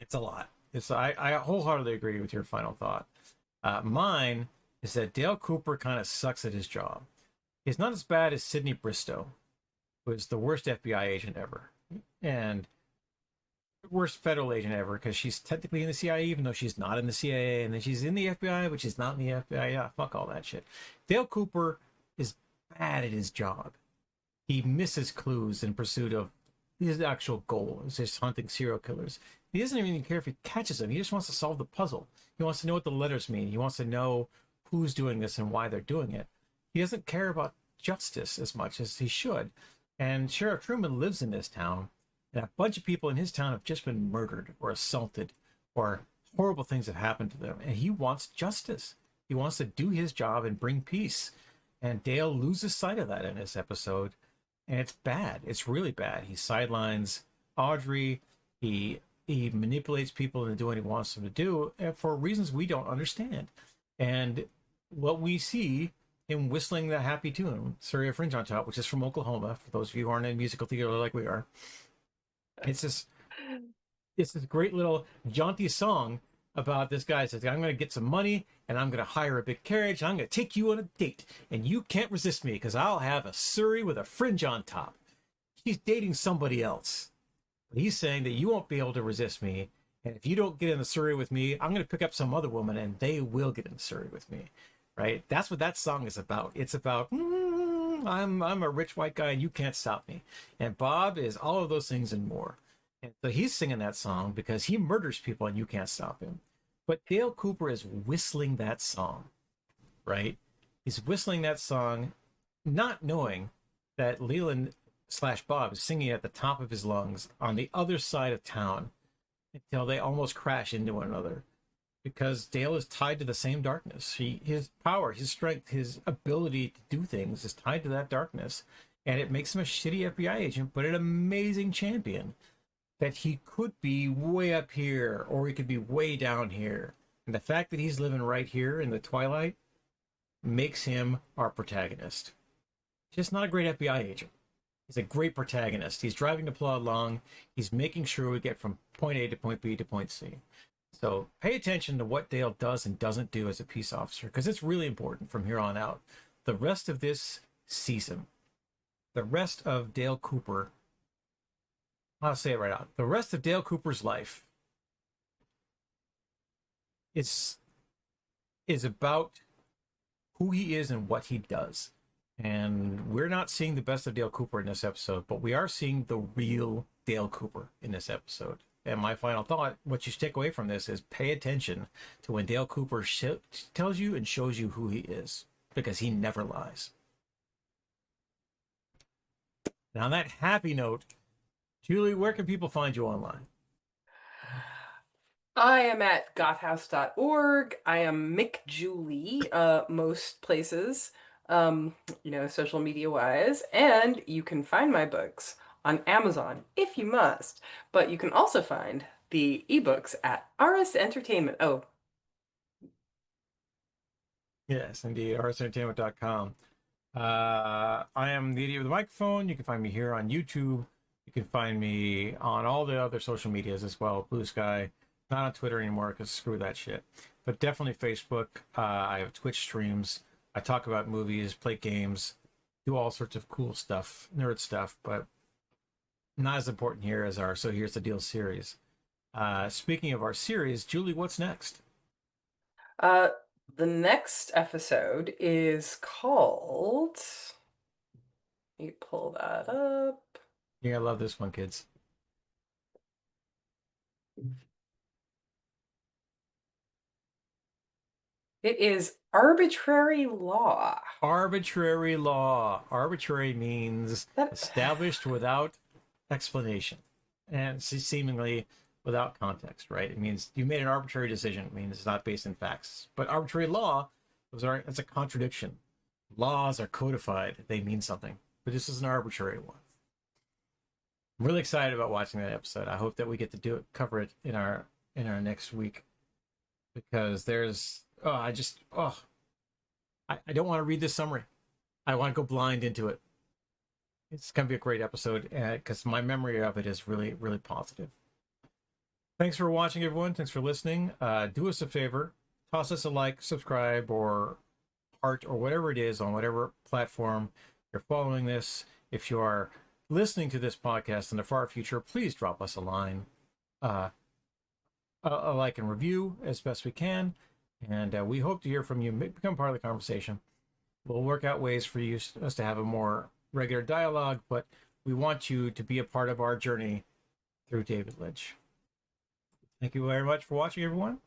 it's a lot. I wholeheartedly agree with your final thought. Mine is that Dale Cooper kind of sucks at his job. He's not as bad as Sidney Bristow, who is the worst FBI agent ever, and worst federal agent ever, because she's technically in the CIA, even though she's not in the CIA, and then she's in the FBI, but she's not in the FBI. Yeah, fuck all that shit. Dale Cooper is bad at his job. He misses clues in pursuit of his actual goal, is just hunting serial killers. He doesn't even care if he catches them. He just wants to solve the puzzle. He wants to know what the letters mean. He wants to know who's doing this and why they're doing it. He doesn't care about justice as much as he should. And Sheriff Truman lives in this town, and a bunch of people in his town have just been murdered or assaulted, or horrible things have happened to them. And he wants justice. He wants to do his job and bring peace. And Dale loses sight of that in this episode. And it's bad. It's really bad. He sidelines Audrey. He manipulates people into doing what he wants them to do for reasons we don't understand. And what we see him whistling the happy tune, Surrey Fringe on Top, which is from Oklahoma, for those of you who aren't in musical theater like we are. It's this great little jaunty song about this guy says, I'm going to get some money and I'm going to hire a big carriage and I'm going to take you on a date and you can't resist me because I'll have a Surrey with a fringe on top. He's dating somebody else. He's saying that you won't be able to resist me. And if you don't get in the Surrey with me, I'm going to pick up some other woman and they will get in the Surrey with me. Right? That's what that song is about. It's about, I'm a rich white guy and you can't stop me. And Bob is all of those things and more. And so he's singing that song because he murders people and you can't stop him. But Dale Cooper is whistling that song, right? He's whistling that song, not knowing that Leland / Bob is singing at the top of his lungs on the other side of town until they almost crash into one another. Because Dale is tied to the same darkness. His power, his strength, his ability to do things is tied to that darkness. And it makes him a shitty FBI agent, but an amazing champion. That he could be way up here, or he could be way down here. And the fact that he's living right here in the twilight makes him our protagonist. Just not a great FBI agent. He's a great protagonist. He's driving the plot along. He's making sure we get from point A to point B to point C. So pay attention to what Dale does and doesn't do as a peace officer, because it's really important from here on out. The rest of this season the rest of Dale Cooper, I'll say it right out, the rest of Dale Cooper's life is about who he is and what he does. And we're not seeing the best of Dale Cooper in this episode, but we are seeing the real Dale Cooper in this episode. And my final thought, what you should take away from this is pay attention to when Dale Cooper tells you and shows you who he is, because he never lies. Now, on that happy note, Julie, where can people find you online? I am at gothhouse.org. I am McJulie, most places, social media wise. And you can find my books on Amazon if you must. But you can also find the ebooks at Aris Entertainment. Oh. Yes, indeed. arisentertainment.com. I am the Idiot with the Microphone. You can find me here on YouTube. You can find me on all the other social medias as well. Blue Sky. Not on Twitter anymore because screw that shit. But definitely Facebook. I have Twitch streams. I talk about movies, play games, do all sorts of cool stuff, nerd stuff, but not as important here as our So Here's the Deal series. Speaking of our series, Julie, what's next? The next episode is called... Let me pull that up. Yeah, I love this one, kids. It is arbitrary law. Arbitrary law. Arbitrary means established without explanation and seemingly without context, right? It means you made an arbitrary decision. It means it's not based in facts. But arbitrary law, it's a contradiction. Laws are codified. They mean something. But this is an arbitrary one. I'm really excited about watching that episode. I hope that we get to cover it in our next week, because there's I don't want to read this summary. I want to go blind into it. It's going to be a great episode because my memory of it is really, really positive. Thanks for watching, everyone. Thanks for listening. Do us a favor. Toss us a like, subscribe, or heart, or whatever it is on whatever platform you're following this. If you are listening to this podcast in the far future, please drop us a line, a like and review as best we can. And we hope to hear from you. Become part of the conversation. We'll work out ways for us to have a more regular dialogue, but we want you to be a part of our journey through David Lynch. Thank you very much for watching, everyone.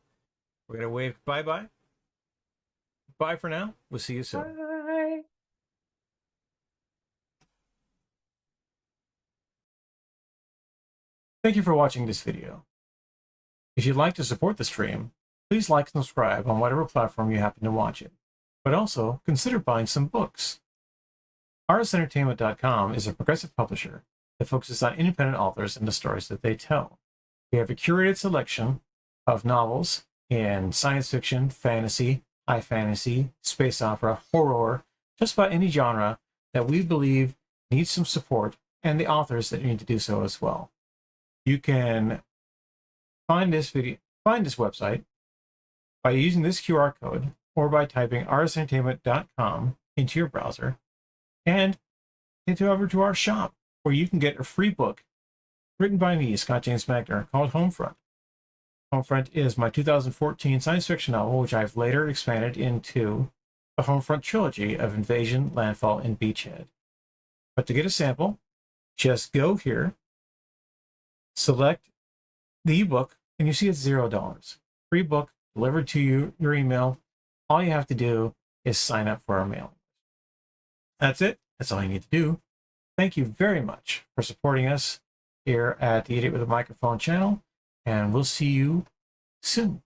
We're going to wave bye-bye. Bye for now. We'll see you soon. Bye. Thank you for watching this video. If you'd like to support the stream, please like and subscribe on whatever platform you happen to watch it. But also, consider buying some books. arisentertainment.com is a progressive publisher that focuses on independent authors and the stories that they tell. We have a curated selection of novels in science fiction, fantasy, high fantasy, space opera, horror, just about any genre that we believe needs some support, and the authors that need to do so as well. You can find this website by using this QR code or by typing arisentertainment.com into your browser and head over to our shop, where you can get a free book written by me, Scott James Magner, called Homefront. Homefront is my 2014 science fiction novel, which I've later expanded into the Homefront trilogy of Invasion, Landfall, and Beachhead. But to get a sample, just go here, select the ebook, and you see it's $0. Free book delivered to your email. All you have to do is sign up for our mailing. That's it. That's all you need to do. Thank you very much for supporting us here at the Idiot with a Microphone channel, and we'll see you soon.